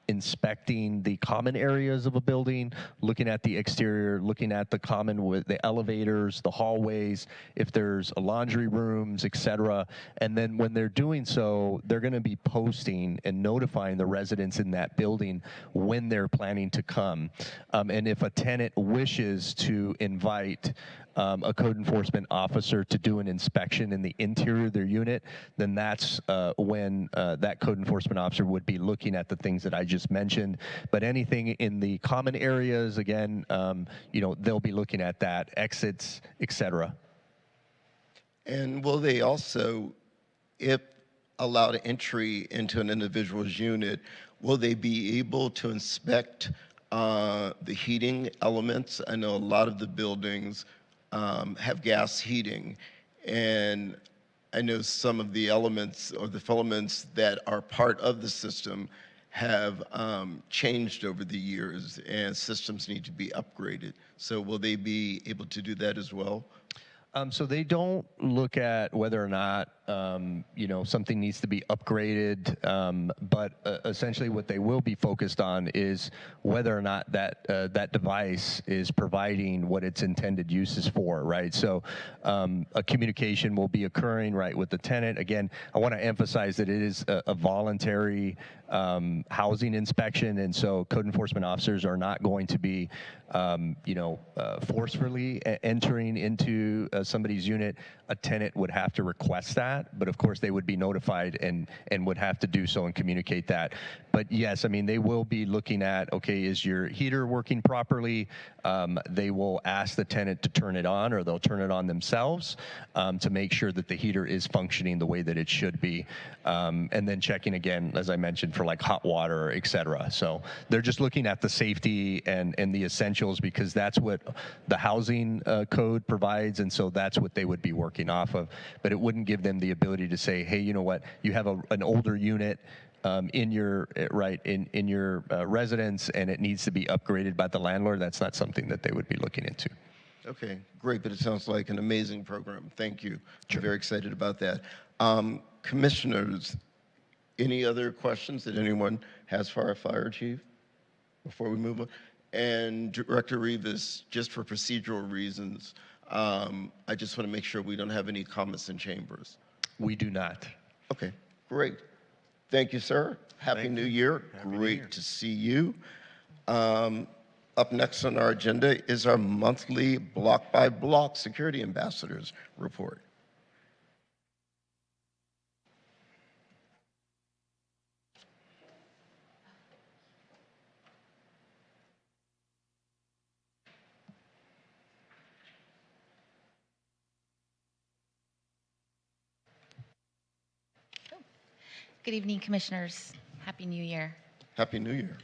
inspecting the common areas of a building, looking at the exterior, looking at the common with the elevators, the hallways, if there's laundry rooms, etc. And then when they're doing so, they're going to be posting and notifying the residents in that building when they're planning to come. And if a tenant wishes to invite a code enforcement officer to do an inspection in the interior of their unit, then that's when that code enforcement officer would be looking at the things that I just mentioned. But anything in the common areas, again, they'll be looking at that, exits, etc. And will they also, if allowed entry into an individual's unit, will they be able to inspect the heating elements? I know a lot of the buildings have gas heating, and I know some of the elements or the filaments that are part of the system have changed over the years and systems need to be upgraded. So will they be able to do that as well? So they don't look at whether or not something needs to be upgraded, but essentially what they will be focused on is whether or not that device is providing what its intended use is for, right? So a communication will be occurring, right, with the tenant. Again, I want to emphasize that it is a voluntary housing inspection, and so code enforcement officers are not going to be forcefully entering into somebody's unit. A tenant would have to request that, but of course they would be notified and would have to do so and communicate that. But yes, I mean, they will be looking at, okay, is your heater working properly? They will ask the tenant to turn it on, or they'll turn it on themselves to make sure that the heater is functioning the way that it should be. And then checking again, as I mentioned, for like hot water, et cetera. So they're just looking at the safety and the essentials, because that's what the housing code provides, and so that's what they would be working off of. But it wouldn't give them the ability to say, hey, you know what, you have an older unit in your residence and it needs to be upgraded by the landlord. That's not something that they would be looking into. Okay, great, but it sounds like an amazing program. Thank you. Sure. I'm very excited about that. Commissioners, any other questions that anyone has for our fire chief before we move on? And Director Rivas, just for procedural reasons, I just want to make sure we don't have any comments in chambers. We do not. Okay, great. Thank you, sir. Happy New Year. Great to see you. Up next on our agenda is our monthly block-by-block security ambassadors report. Good evening, Commissioners. Happy New Year. Happy New Year.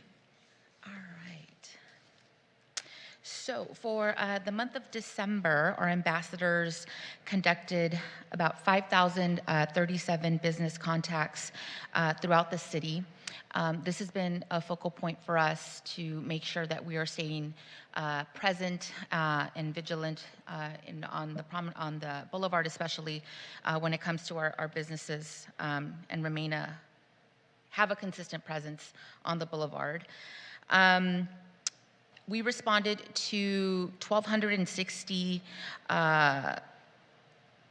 All right. So for the month of December, our ambassadors conducted about 5,037 business contacts throughout the city. This has been a focal point for us to make sure that we are staying present and vigilant on the boulevard, especially when it comes to our businesses, and have a consistent presence on the boulevard. We responded to 1,260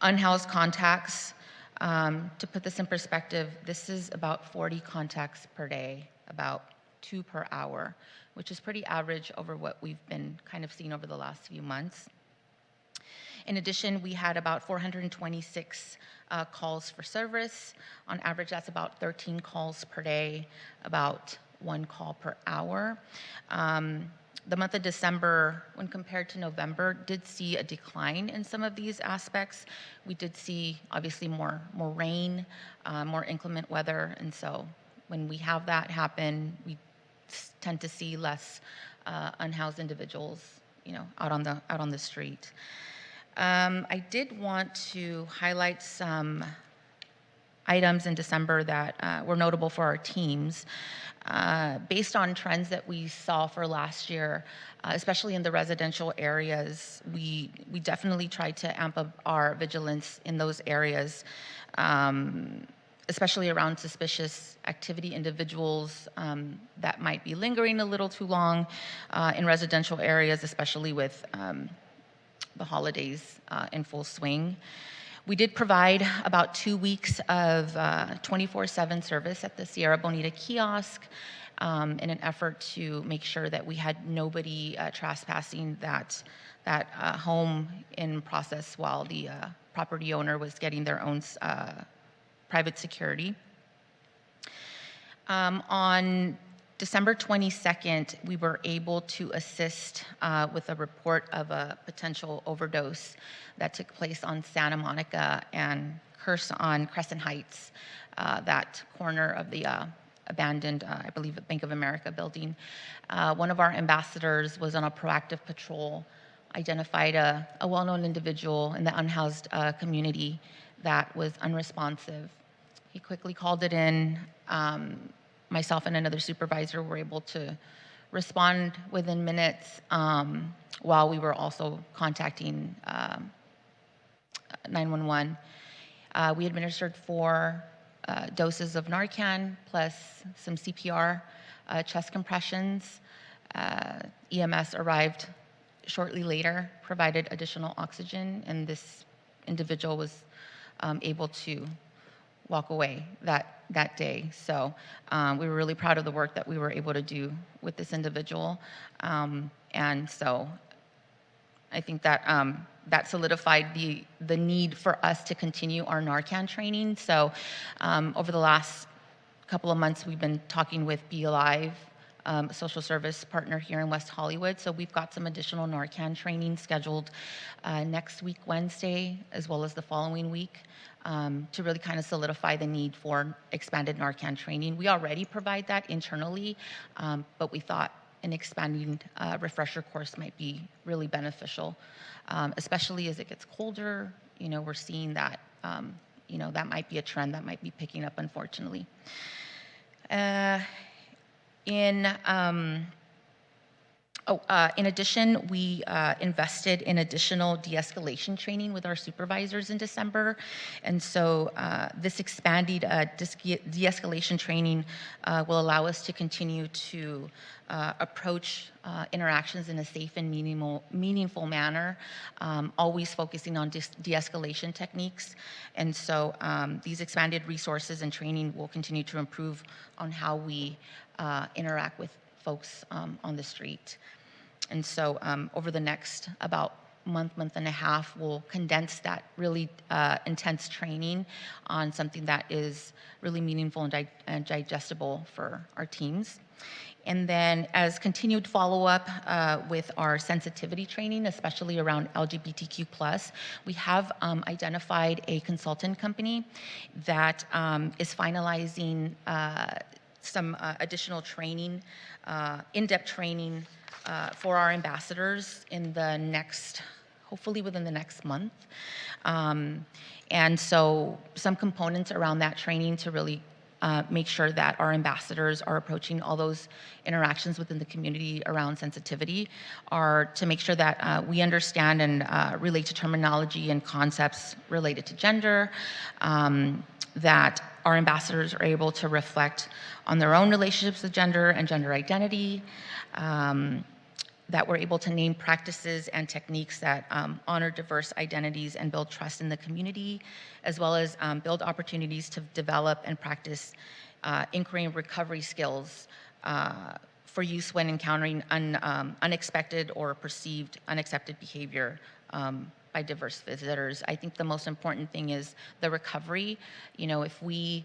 unhoused contacts. To put this in perspective, this is about 40 contacts per day, about 2 per hour, which is pretty average over what we've been kind of seeing over the last few months. In addition, we had about 426 calls for service. On average, that's about 13 calls per day, about 1 call per hour. The month of December, when compared to November, did see a decline in some of these aspects. We did see, obviously, more rain, more inclement weather, and so when we have that happen, we tend to see less unhoused individuals, out on the street. I did want to highlight some items in December that were notable for our teams. Based on trends that we saw for last year, especially in the residential areas, we definitely tried to amp up our vigilance in those areas, especially around suspicious activity, individuals that might be lingering a little too long in residential areas, especially with the holidays in full swing. We did provide about 2 weeks of 24/7 service at the Sierra Bonita kiosk in an effort to make sure that we had nobody trespassing that home in process while the property owner was getting their own private security. On December 22nd, we were able to assist with a report of a potential overdose that took place on Santa Monica and on Crescent Heights, that corner of the abandoned, I believe, Bank of America building. One of our ambassadors was on a proactive patrol, identified a well-known individual in the unhoused community that was unresponsive. He quickly called it in. myself and another supervisor were able to respond within minutes, while we were also contacting 911. We administered 4 doses of Narcan plus some CPR, chest compressions. EMS arrived shortly later, provided additional oxygen, and this individual was able to walk away that day. So we were really proud of the work that we were able to do with this individual. And so I think that that solidified the need for us to continue our Narcan training. So over the last couple of months, we've been talking with Be Alive, a social service partner here in West Hollywood. So we've got some additional Narcan training scheduled next week, Wednesday, as well as the following week, to really kind of solidify the need for expanded Narcan training. We already provide that internally, but we thought an expanding refresher course might be really beneficial, especially as it gets colder. You know, we're seeing that, you know, that might be a trend that might be picking up, unfortunately. In addition, we invested in additional de-escalation training with our supervisors in December. And so this expanded de-escalation training will allow us to continue to approach interactions in a safe and meaningful manner, always focusing on de-escalation techniques. And so these expanded resources and training will continue to improve on how we interact with folks on the street. And so over the next about month and a half, we'll condense that really intense training on something that is really meaningful and digestible for our teams. And then as continued follow-up with our sensitivity training, especially around LGBTQ+, we have identified a consultant company that is finalizing some additional training, in-depth training for our ambassadors in the next, hopefully within the next month. And so some components around that training to really make sure that our ambassadors are approaching all those interactions within the community around sensitivity are to make sure that we understand and relate to terminology and concepts related to gender, that our ambassadors are able to reflect on their own relationships with gender and gender identity, that we're able to name practices and techniques that honor diverse identities and build trust in the community, as well as build opportunities to develop and practice inquiry and recovery skills for use when encountering unexpected or perceived unaccepted behavior by diverse visitors. I think the most important thing is the recovery. You know, if we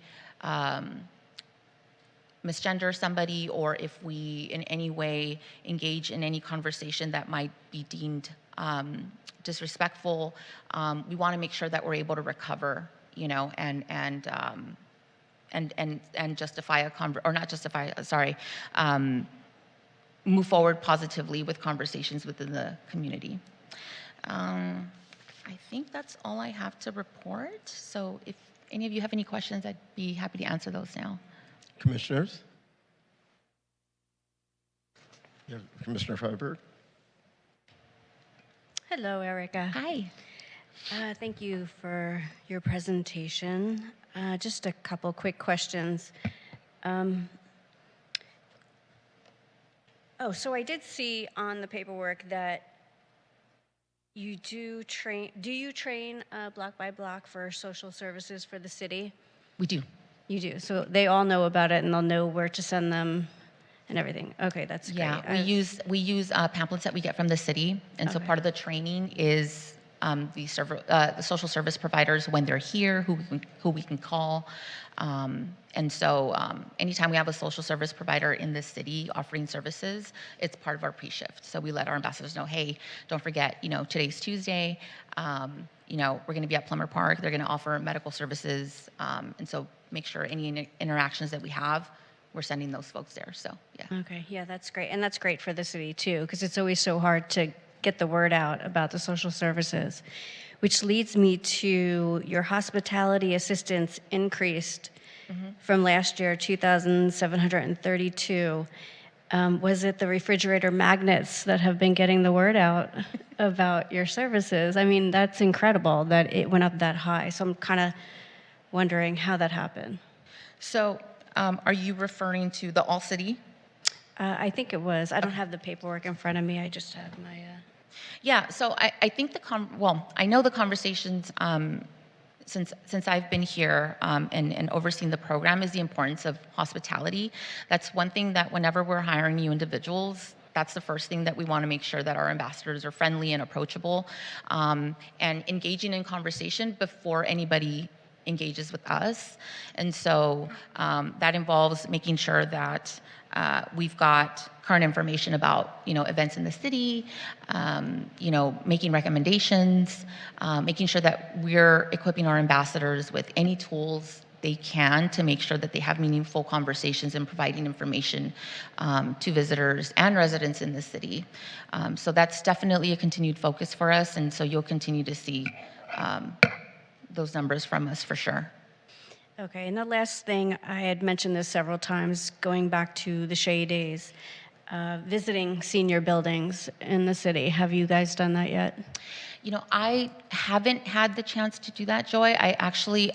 misgender somebody, or if we in any way engage in any conversation that might be deemed disrespectful, we want to make sure that we're able to recover, you know, and justify move forward positively with conversations within the community. I think that's all I have to report. So if any of you have any questions, I'd be happy to answer those now. Commissioners? Yeah, Commissioner Freiberg. Hello, Erica. Hi. Thank you for your presentation. Just a couple quick questions. So I did see on the paperwork that you do train. Do you train block by block for social services for the city? We do. You do. So they all know about it and they'll know where to send them and everything. Okay, that's great. Yeah, we use pamphlets that we get from the city, and so part of the training is the social service providers when they're here, who we can call. And so anytime we have a social service provider in the city offering services, it's part of our pre-shift. So we let our ambassadors know, hey, don't forget, you know, today's Tuesday, you know, we're going to be at Plummer Park. They're going to offer medical services. And so make sure any interactions that we have, we're sending those folks there. So, yeah. Okay, yeah, that's great. And that's great for the city, too, because it's always so hard to get the word out about the social services, which leads me to your hospitality assistance increased from last year, 2,732. Was it the refrigerator magnets that have been getting the word out about your services? I mean, that's incredible that it went up that high. So I'm kind of wondering how that happened. So are you referring to the All City? I think it was. I don't have the paperwork in front of me. I just have my. Yeah, so I think I know the conversations since I've been here and overseeing the program is the importance of hospitality. That's one thing that whenever we're hiring new individuals, that's the first thing that we want to make sure that our ambassadors are friendly and approachable and engaging in conversation before anybody engages with us. And so that involves making sure that we've got current information about, events in the city, making recommendations, making sure that we're equipping our ambassadors with any tools they can to make sure that they have meaningful conversations and providing information to visitors and residents in the city. So that's definitely a continued focus for us, and so you'll continue to see those numbers from us for sure. Okay, and the last thing, I had mentioned this several times, going back to the Shea days, visiting senior buildings in the city. Have you guys done that yet? I haven't had the chance to do that, Joy. I actually,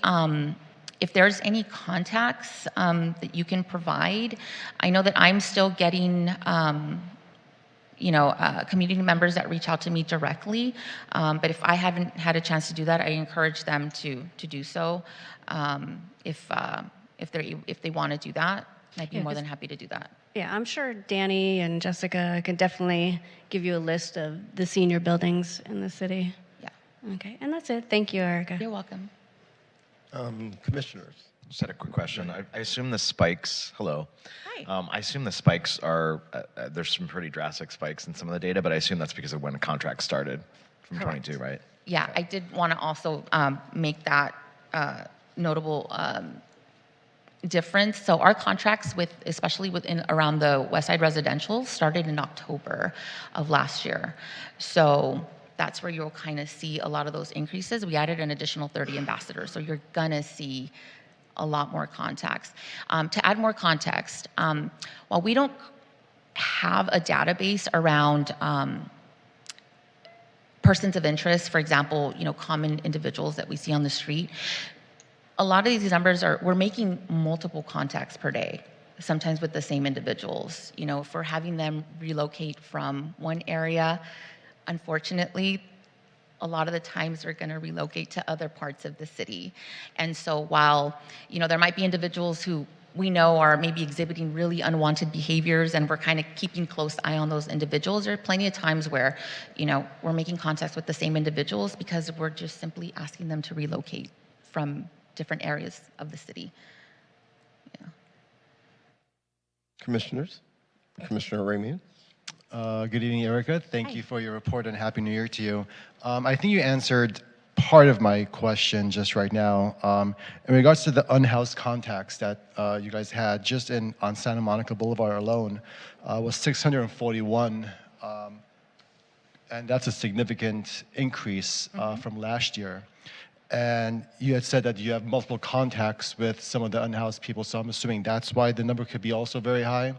if there's any contacts that you can provide, I know that I'm still getting, community members that reach out to me directly. But if I haven't had a chance to do that, I encourage them to do so. If they want to do that, I'd be more than happy to do that. Yeah, I'm sure Danny and Jessica can definitely give you a list of the senior buildings in the city. Yeah. Okay, and that's it. Thank you, Erica. You're welcome. Commissioners. Just had a quick question. I assume the spikes, hello. Hi. I assume the spikes are, there's some pretty drastic spikes in some of the data, but I assume that's because of when the contract started from Correct. 22, right? Yeah, I did want to also make that notable difference. So our contracts especially around the West Side Residential started in October of last year. So that's where you'll kind of see a lot of those increases. We added an additional 30 ambassadors, so you're gonna see a lot more contacts. To add more context, while we don't have a database around persons of interest, for example, common individuals that we see on the street, a lot of these numbers we're making multiple contacts per day, sometimes with the same individuals. If we're having them relocate from one area, unfortunately, a lot of the times they're going to relocate to other parts of the city. And so while, there might be individuals who we know are maybe exhibiting really unwanted behaviors and we're kind of keeping close eye on those individuals, there are plenty of times where, we're making contacts with the same individuals because we're just simply asking them to relocate from different areas of the city. Yeah. Commissioners. Commissioner Ramian. Good evening, Erica. Thank you for your report and Happy New Year to you. I think you answered part of my question just right now. In regards to the unhoused contacts that you guys had just on Santa Monica Boulevard alone was 641. And that's a significant increase from last year. And you had said that you have multiple contacts with some of the unhoused people, so I'm assuming that's why the number could be also very high.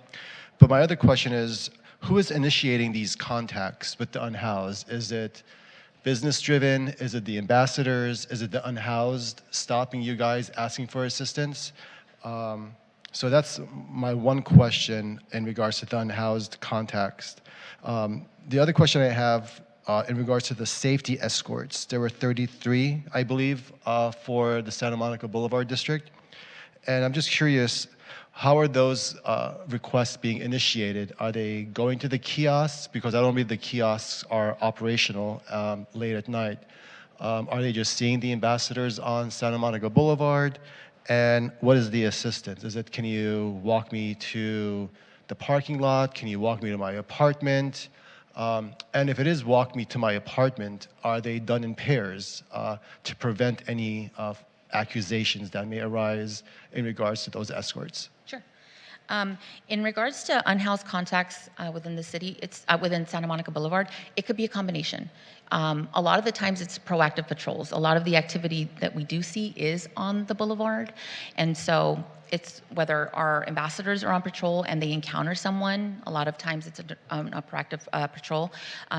But my other question is, who is initiating these contacts with the unhoused? Is it business-driven? Is it the ambassadors? Is it the unhoused stopping you guys, asking for assistance? So that's my one question in regards to the unhoused context. The other question I have in regards to the safety escorts, there were 33, I believe, for the Santa Monica Boulevard district. And I'm just curious, how are those requests being initiated? Are they going to the kiosks? Because I don't believe the kiosks are operational late at night. Are they just seeing the ambassadors on Santa Monica Boulevard? And what is the assistance? Can you walk me to the parking lot? Can you walk me to my apartment? And if it is walk me to my apartment, are they done in pairs to prevent any accusations that may arise in regards to those escorts? Sure. In regards to unhoused contacts within the city, it's within Santa Monica Boulevard, it could be a combination. A lot of the times it's proactive patrols. A lot of the activity that we do see is on the boulevard. And so it's whether our ambassadors are on patrol and they encounter someone, a lot of times it's a proactive patrol.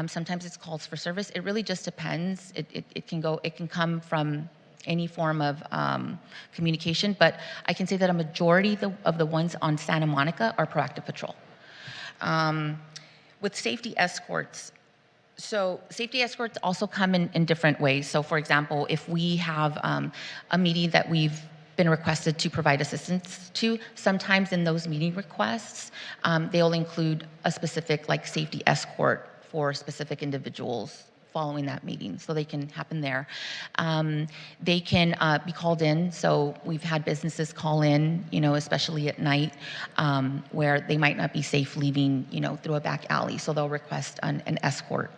Sometimes it's calls for service. It really just depends. It can come from any form of communication, but I can say that a majority of the ones on Santa Monica are proactive patrol. With safety escorts, so safety escorts also come in different ways. So for example, if we have a meeting that we've been requested to provide assistance to, sometimes in those meeting requests, they'll include a specific like safety escort for specific individuals following that meeting, so they can happen there. They can be called in, so we've had businesses call in, especially at night, where they might not be safe leaving, through a back alley, so they'll request an escort.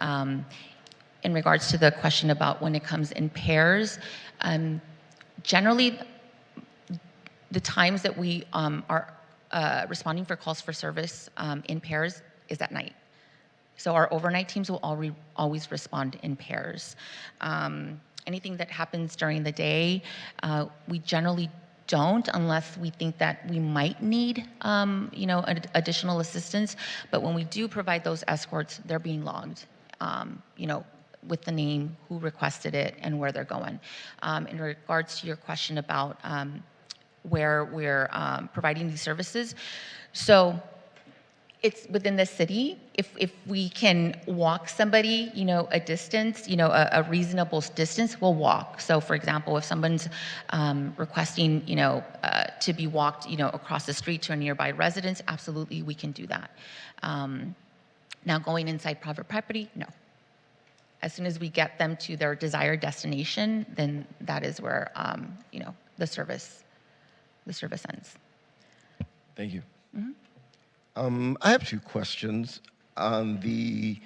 In regards to the question about when it comes in pairs, generally, the times that we are responding for calls for service in pairs is at night. So our overnight teams will always respond in pairs. Anything that happens during the day, we generally don't unless we think that we might need, additional assistance. But when we do provide those escorts, they're being logged, with the name, who requested it, and where they're going. In regards to your question about where we're providing these services, so it's within the city. If we can walk somebody, a distance, a reasonable distance, we'll walk. So for example, if someone's requesting, to be walked, across the street to a nearby residence, absolutely we can do that. Now going inside private property, no. As soon as we get them to their desired destination, then that is where, the service ends. Thank you. Mm-hmm. I have two questions. On the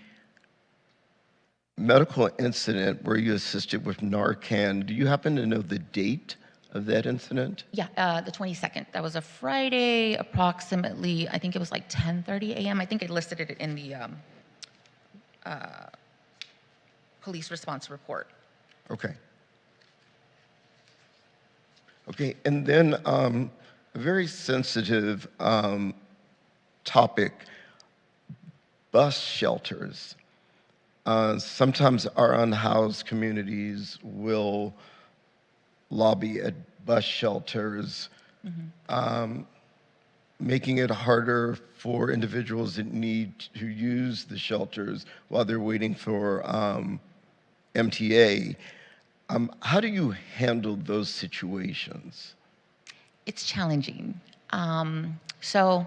medical incident where you assisted with Narcan, do you happen to know the date of that incident? Yeah, the 22nd. That was a Friday, approximately, I think it was like 10:30 a.m. I think I listed it in the police response report. Okay. Okay, and then a very sensitive topic, bus shelters. Sometimes our unhoused communities will lobby at bus shelters, making it harder for individuals that need to use the shelters while they're waiting for MTA. How do you handle those situations? It's challenging. So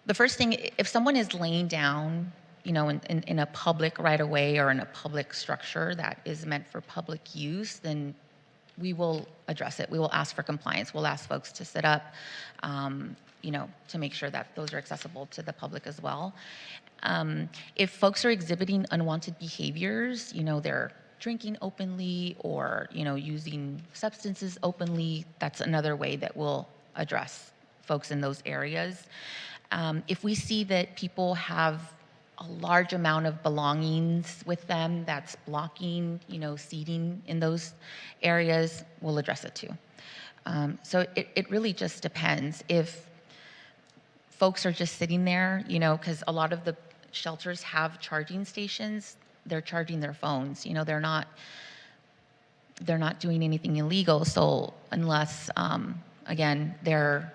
the first thing, if someone is laying down, in a public right of way or in a public structure that is meant for public use, then we will address it. We will ask for compliance. We'll ask folks to sit up, to make sure that those are accessible to the public as well. If folks are exhibiting unwanted behaviors, they're drinking openly or, using substances openly, that's another way that we'll address folks in those areas. If we see that people have a large amount of belongings with them that's blocking, seating in those areas, we'll address it too. So it really just depends. If folks are just sitting there, because a lot of the shelters have charging stations, they're charging their phones. They're not doing anything illegal. So unless, again, they're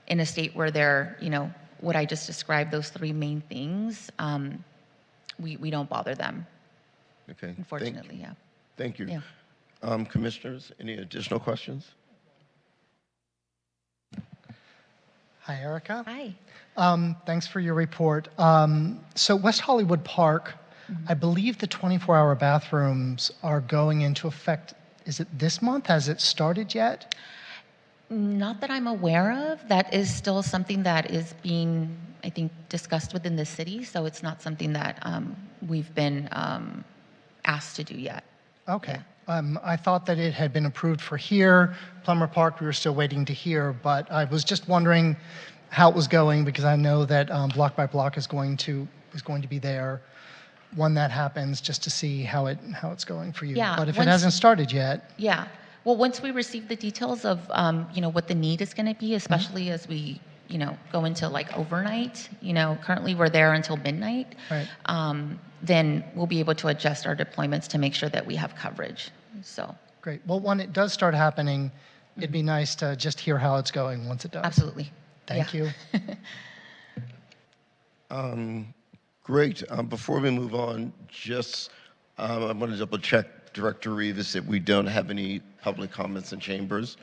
in a state where they're, what I just described, those three main things, we don't bother them. Okay. Unfortunately, yeah. Thank you. Yeah. Commissioners, any additional questions? Hi, Erica. Hi. Thanks for your report. So West Hollywood Park, I believe the 24-hour bathrooms are going into effect, is it this month? Has it started yet? Not that I'm aware of. That is still something that is being, I think, discussed within the city. So it's not something that we've been asked to do yet. Okay. I thought that it had been approved for here. Plummer Park, we were still waiting to hear, but I was just wondering how it was going because I know that Block by Block is going to be there when that happens, just to see how it's going for you. Yeah, But if it hasn't started yet, Yeah. Well, once we receive the details of, what the need is going to be, especially as we, go into like overnight, currently we're there until midnight. Right. Then we'll be able to adjust our deployments to make sure that we have coverage. So, great. Well, when it does start happening, it'd be nice to just hear how it's going once it does. absolutely. Thank you. Great. Before we move on, just I want to double check, Director Rivas, that we don't have any public comments in chambers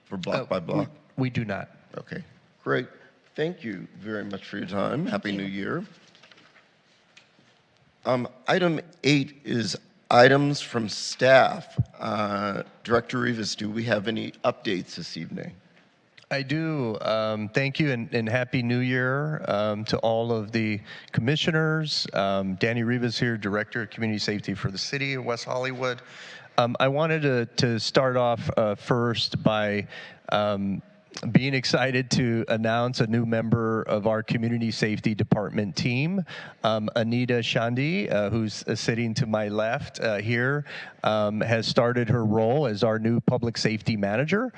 for block by block. We do not. Okay, great. Thank you very much for your time. Happy New Year. Item 8 is items from staff. Director Rivas, do we have any updates this evening? I do. Thank you and Happy New Year to all of the commissioners. Danny Rivas here, Director of Community Safety for the City of West Hollywood. I wanted to start off first by being excited to announce a new member of our Community Safety Department team. Anita Shandi, who's sitting to my left here, has started her role as our new Public Safety Manager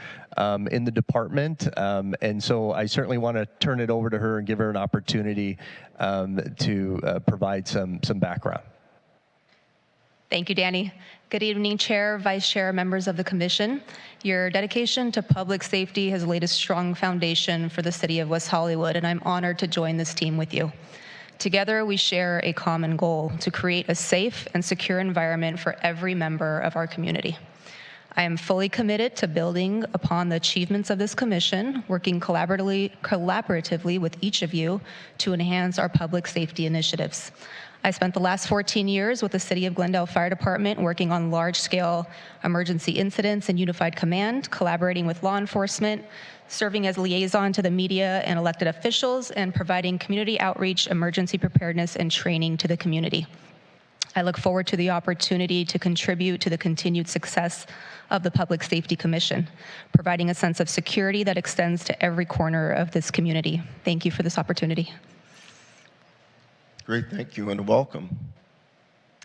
in the department. And so I certainly want to turn it over to her and give her an opportunity to provide some background. Thank you, Danny. Good evening, Chair, Vice Chair, members of the Commission. Your dedication to public safety has laid a strong foundation for the City of West Hollywood, and I'm honored to join this team with you. Together, we share a common goal to create a safe and secure environment for every member of our community. I am fully committed to building upon the achievements of this commission, working collaboratively with each of you to enhance our public safety initiatives. I spent the last 14 years with the City of Glendale Fire Department working on large-scale emergency incidents and unified command, collaborating with law enforcement, serving as liaison to the media and elected officials, and providing community outreach, emergency preparedness, and training to the community. I look forward to the opportunity to contribute to the continued success of the Public Safety Commission, providing a sense of security that extends to every corner of this community. Thank you for this opportunity. Great, thank you, and welcome.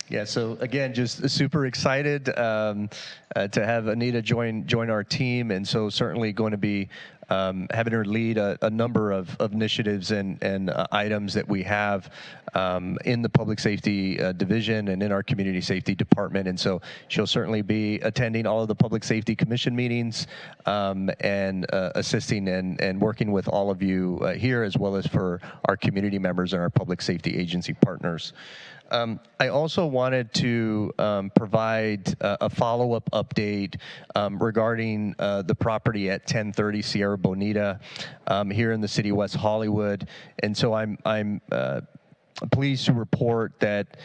Yeah, so again, just super excited to have Anita join our team, and so certainly going to be having her lead a number of initiatives and items that we have in the public safety division and in our community safety department. And so she'll certainly be attending all of the Public Safety Commission meetings and assisting and working with all of you here, as well as for our community members and our public safety agency partners. I also wanted to provide a follow-up update regarding the property at 1030 Sierra Bonita here in the city of West Hollywood. And so I'm pleased to report that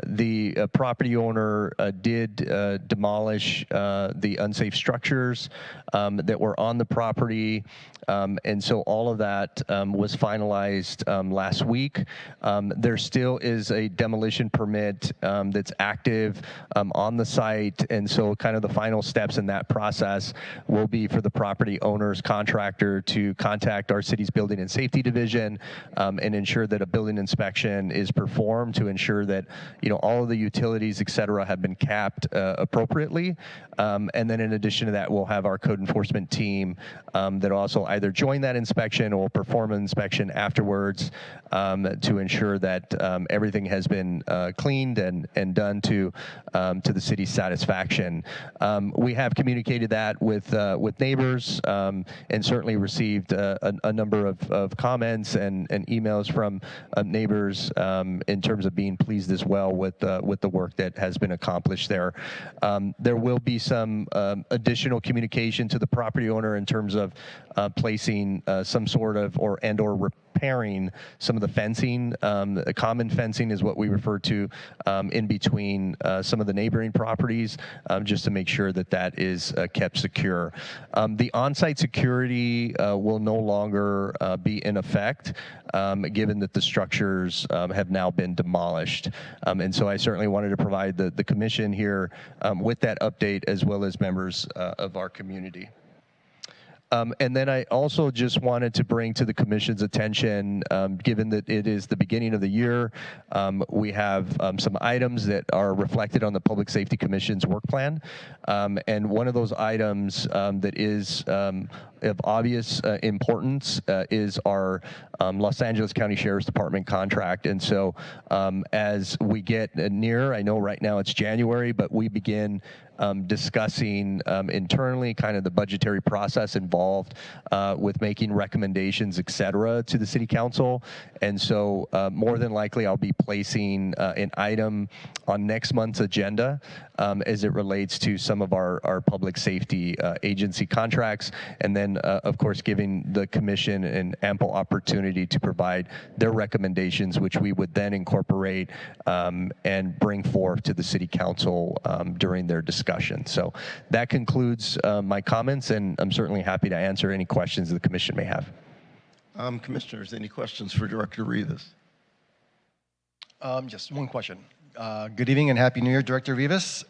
the property owner did demolish the unsafe structures that were on the property. And so all of that was finalized last week. There still is a demolition permit that's active on the site. And so kind of the final steps in that process will be for the property owner's contractor to contact our city's Building and Safety Division and ensure that a building inspection is performed to ensure that, all of the utilities, et cetera, have been capped appropriately. And then in addition to that, we'll have our code enforcement team that also either join that inspection or perform an inspection afterwards to ensure that everything has been cleaned and done to the city's satisfaction. We have communicated that with neighbors and certainly received a number of comments and emails from neighbors in terms of being pleased as well with the work that has been accomplished there. There will be some additional communication to the property owner in terms of placing some sort of or repairing some of the fencing. Common fencing is what we refer to in between some of the neighboring properties, just to make sure that that is kept secure. The on-site security will no longer be in effect, given that the structures have now been demolished. And so I certainly wanted to provide the commission here with that update, as well as members of our community. And then I also just wanted to bring to the Commission's attention, given that it is the beginning of the year, we have some items that are reflected on the Public Safety Commission's work plan. And one of those items that is of obvious importance is our Los Angeles County Sheriff's Department contract. And so as we get near, I know right now it's January, but we begin discussing internally kind of the budgetary process involved with making recommendations, et cetera, to the City Council. And so more than likely I'll be placing an item on next month's agenda as it relates to some of our public safety agency contracts, and then of course giving the Commission an ample opportunity to provide their recommendations, which we would then incorporate and bring forth to the City Council during their discussion. So that concludes my comments, and I'm certainly happy to answer any questions the Commission may have. Commissioners, any questions for Director Rivas? Just one question. Good evening and Happy New Year, Director Rivas.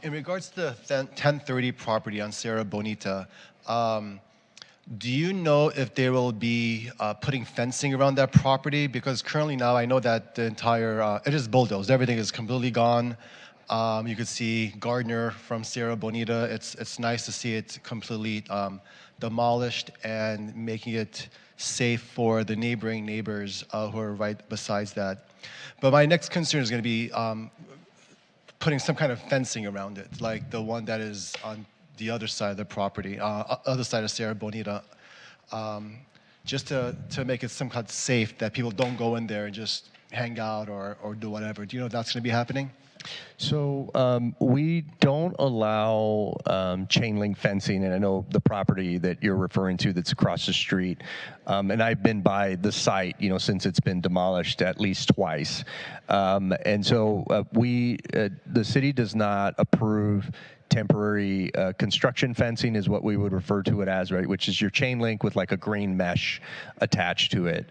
In regards to the 1030 property on Sierra Bonita, do you know if they will be putting fencing around that property? Because currently now I know that the entire, it is bulldozed. Everything is completely gone. You could see Gardner from Sierra Bonita. It's nice to see it completely demolished and making it safe for the neighboring neighbors who are right besides that. But my next concern is going to be putting some kind of fencing around it, like the one that is on the other side of the property, other side of Sierra Bonita, just to make it some kind of safe that people don't go in there and just hang out or do whatever. Do you know if that's going to be happening? So we don't allow chain link fencing, and I know the property that you're referring to that's across the street, and I've been by the site, since it's been demolished at least twice, and so the city does not approve temporary construction fencing is what we would refer to it as, right? Which is your chain link with like a green mesh attached to it,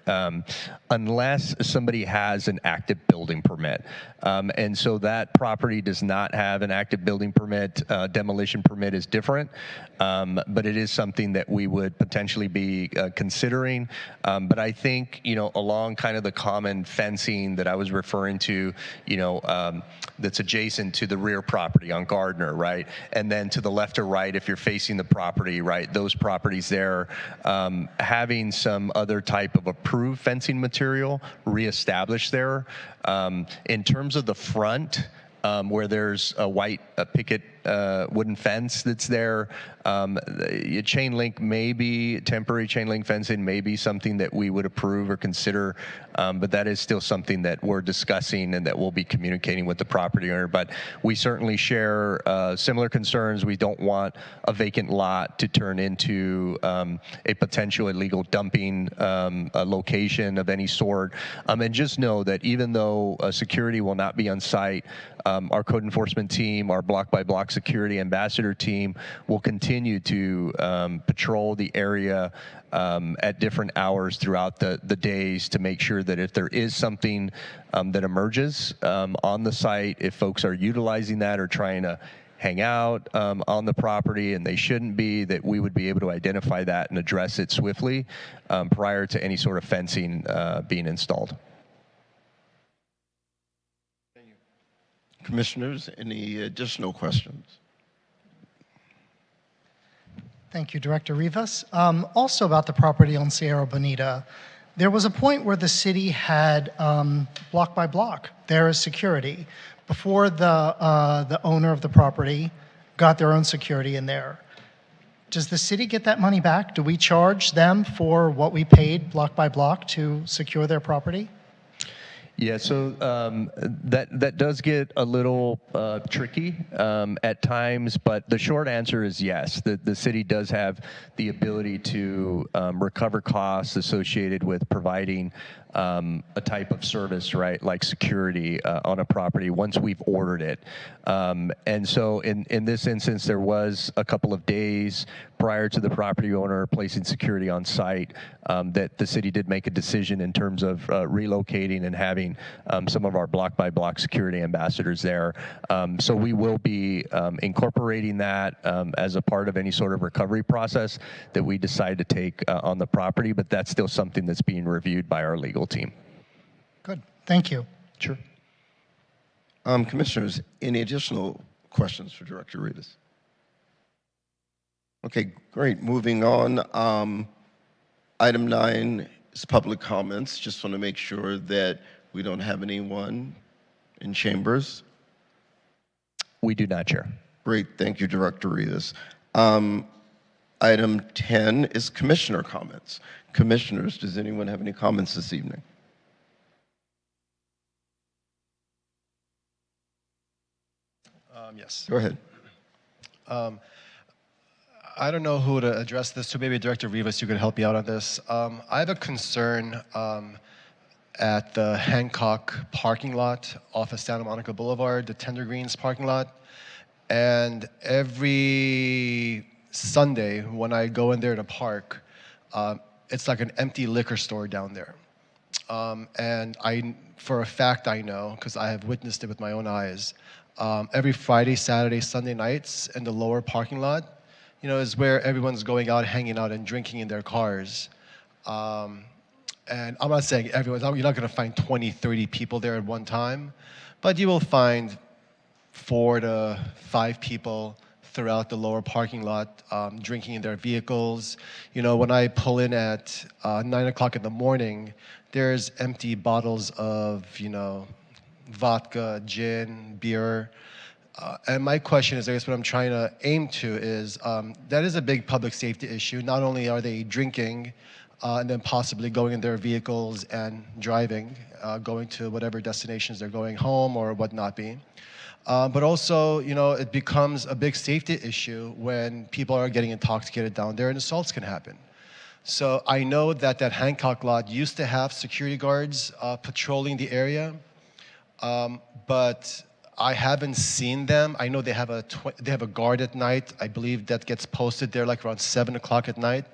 unless somebody has an active building permit. And so that property does not have an active building permit. Demolition permit is different, but it is something that we would potentially be considering. But I think, along kind of the common fencing that I was referring to, that's adjacent to the rear property on Gardner, right? And then to the left or right, if you're facing the property, right, those properties there, having some other type of approved fencing material reestablished there. In terms of the front, where there's a white picket wooden fence that's there, chain link temporary chain link fencing may be something that we would approve or consider, but that is still something that we're discussing and that we'll be communicating with the property owner. But we certainly share similar concerns. We don't want a vacant lot to turn into a potential illegal dumping location of any sort. And just know that even though security will not be on site, our code enforcement team, our block-by-block security ambassador team will continue to patrol the area at different hours throughout the days to make sure that if there is something that emerges on the site, if folks are utilizing that or trying to hang out on the property and they shouldn't be, that we would be able to identify that and address it swiftly prior to any sort of fencing being installed. Commissioners, any additional questions? Thank you, Director Rivas. Also about the property on Sierra Bonita, there was a point where the city had block by block, there is security, before the owner of the property got their own security in there. Does the city get that money back? Do we charge them for what we paid block by block to secure their property? Yeah, so that does get a little tricky at times, but the short answer is yes. The city does have the ability to recover costs associated with providing a type of service, right, like security on a property once we've ordered it. And so in this instance, there was a couple of days prior to the property owner placing security on site that the city did make a decision in terms of relocating and having some of our block-by-block security ambassadors there. So we will be incorporating that as a part of any sort of recovery process that we decide to take on the property, but that's still something that's being reviewed by our legal team. Good. Thank you. Sure. Commissioners, any additional questions for Director Rivas? Okay, great. Moving on. Item 9 is public comments. Just want to make sure that we don't have anyone in chambers. We do not, Chair. Great. Thank you, Director Rivas. Item 10 is commissioner comments. Commissioners, does anyone have any comments this evening? Yes. Go ahead. I don't know who to address this to. Maybe Director Rivas, you could help me out on this. I have a concern at the Hancock parking lot off of Santa Monica Boulevard, the Tender Greens parking lot. And every Sunday when I go in there to park, it's like an empty liquor store down there. And for a fact I know, because I have witnessed it with my own eyes, every Friday, Saturday, Sunday nights in the lower parking lot, is where everyone's going out, hanging out, and drinking in their cars. And I'm not saying everyone, you're not going to find 20, 30 people there at one time, but you will find 4 to 5 people throughout the lower parking lot drinking in their vehicles. When I pull in at 9 o'clock in the morning, there's empty bottles of, vodka, gin, beer. And my question is, I guess what I'm trying to aim to is, that is a big public safety issue. Not only are they drinking and then possibly going in their vehicles and driving, going to whatever destinations they're going home or what not be, but also, it becomes a big safety issue when people are getting intoxicated down there and assaults can happen. So I know that Hancock lot used to have security guards patrolling the area, but I haven't seen them. I know they have a guard at night. I believe that gets posted there like around 7 o'clock at night.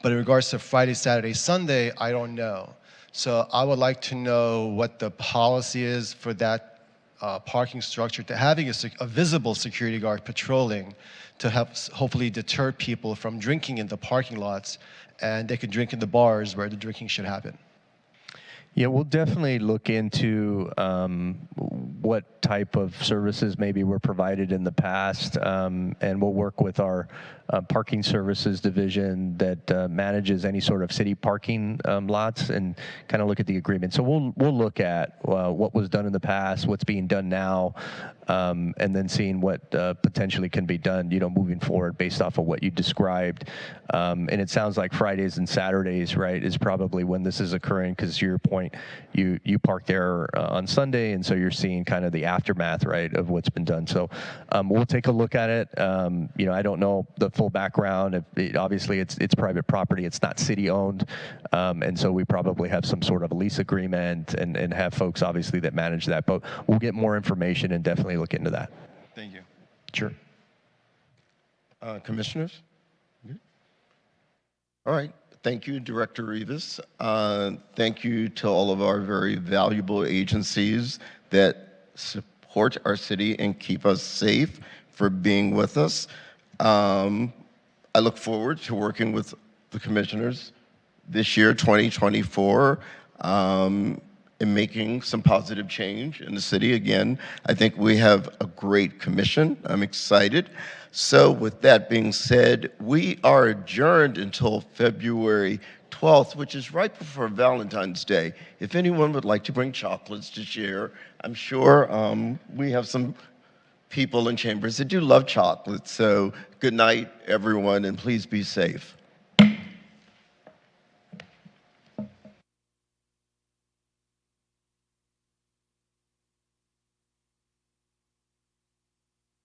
But in regards to Friday, Saturday, Sunday, I don't know. So I would like to know what the policy is for that parking structure, to having a visible security guard patrolling to help hopefully deter people from drinking in the parking lots, and they can drink in the bars where the drinking should happen. Yeah, we'll definitely look into what type of services maybe were provided in the past, and we'll work with our parking services division that manages any sort of city parking lots and kind of look at the agreement. So we'll look at what was done in the past, what's being done now, and then seeing what potentially can be done, moving forward based off of what you described. And it sounds like Fridays and Saturdays, right, is probably when this is occurring, because to your point, you park there on Sunday, and so you're seeing kind of the aftermath, right, of what's been done. So we'll take a look at it. I don't know the full background. Obviously, it's private property. It's not city-owned, and so we probably have some sort of a lease agreement and have folks, obviously, that manage that. But we'll get more information and definitely look into that. Thank you. Sure. Commissioners? All right. Thank you, Director Rivas. Thank you to all of our very valuable agencies that support our city and keep us safe, for being with us. I look forward to working with the commissioners this year, 2024, and making some positive change in the city. Again, I think we have a great commission. I'm excited. So with that being said, we are adjourned until February 12th, which is right before Valentine's Day. If anyone would like to bring chocolates to share, I'm sure we have some people in chambers that do love chocolate. So good night, everyone, and please be safe.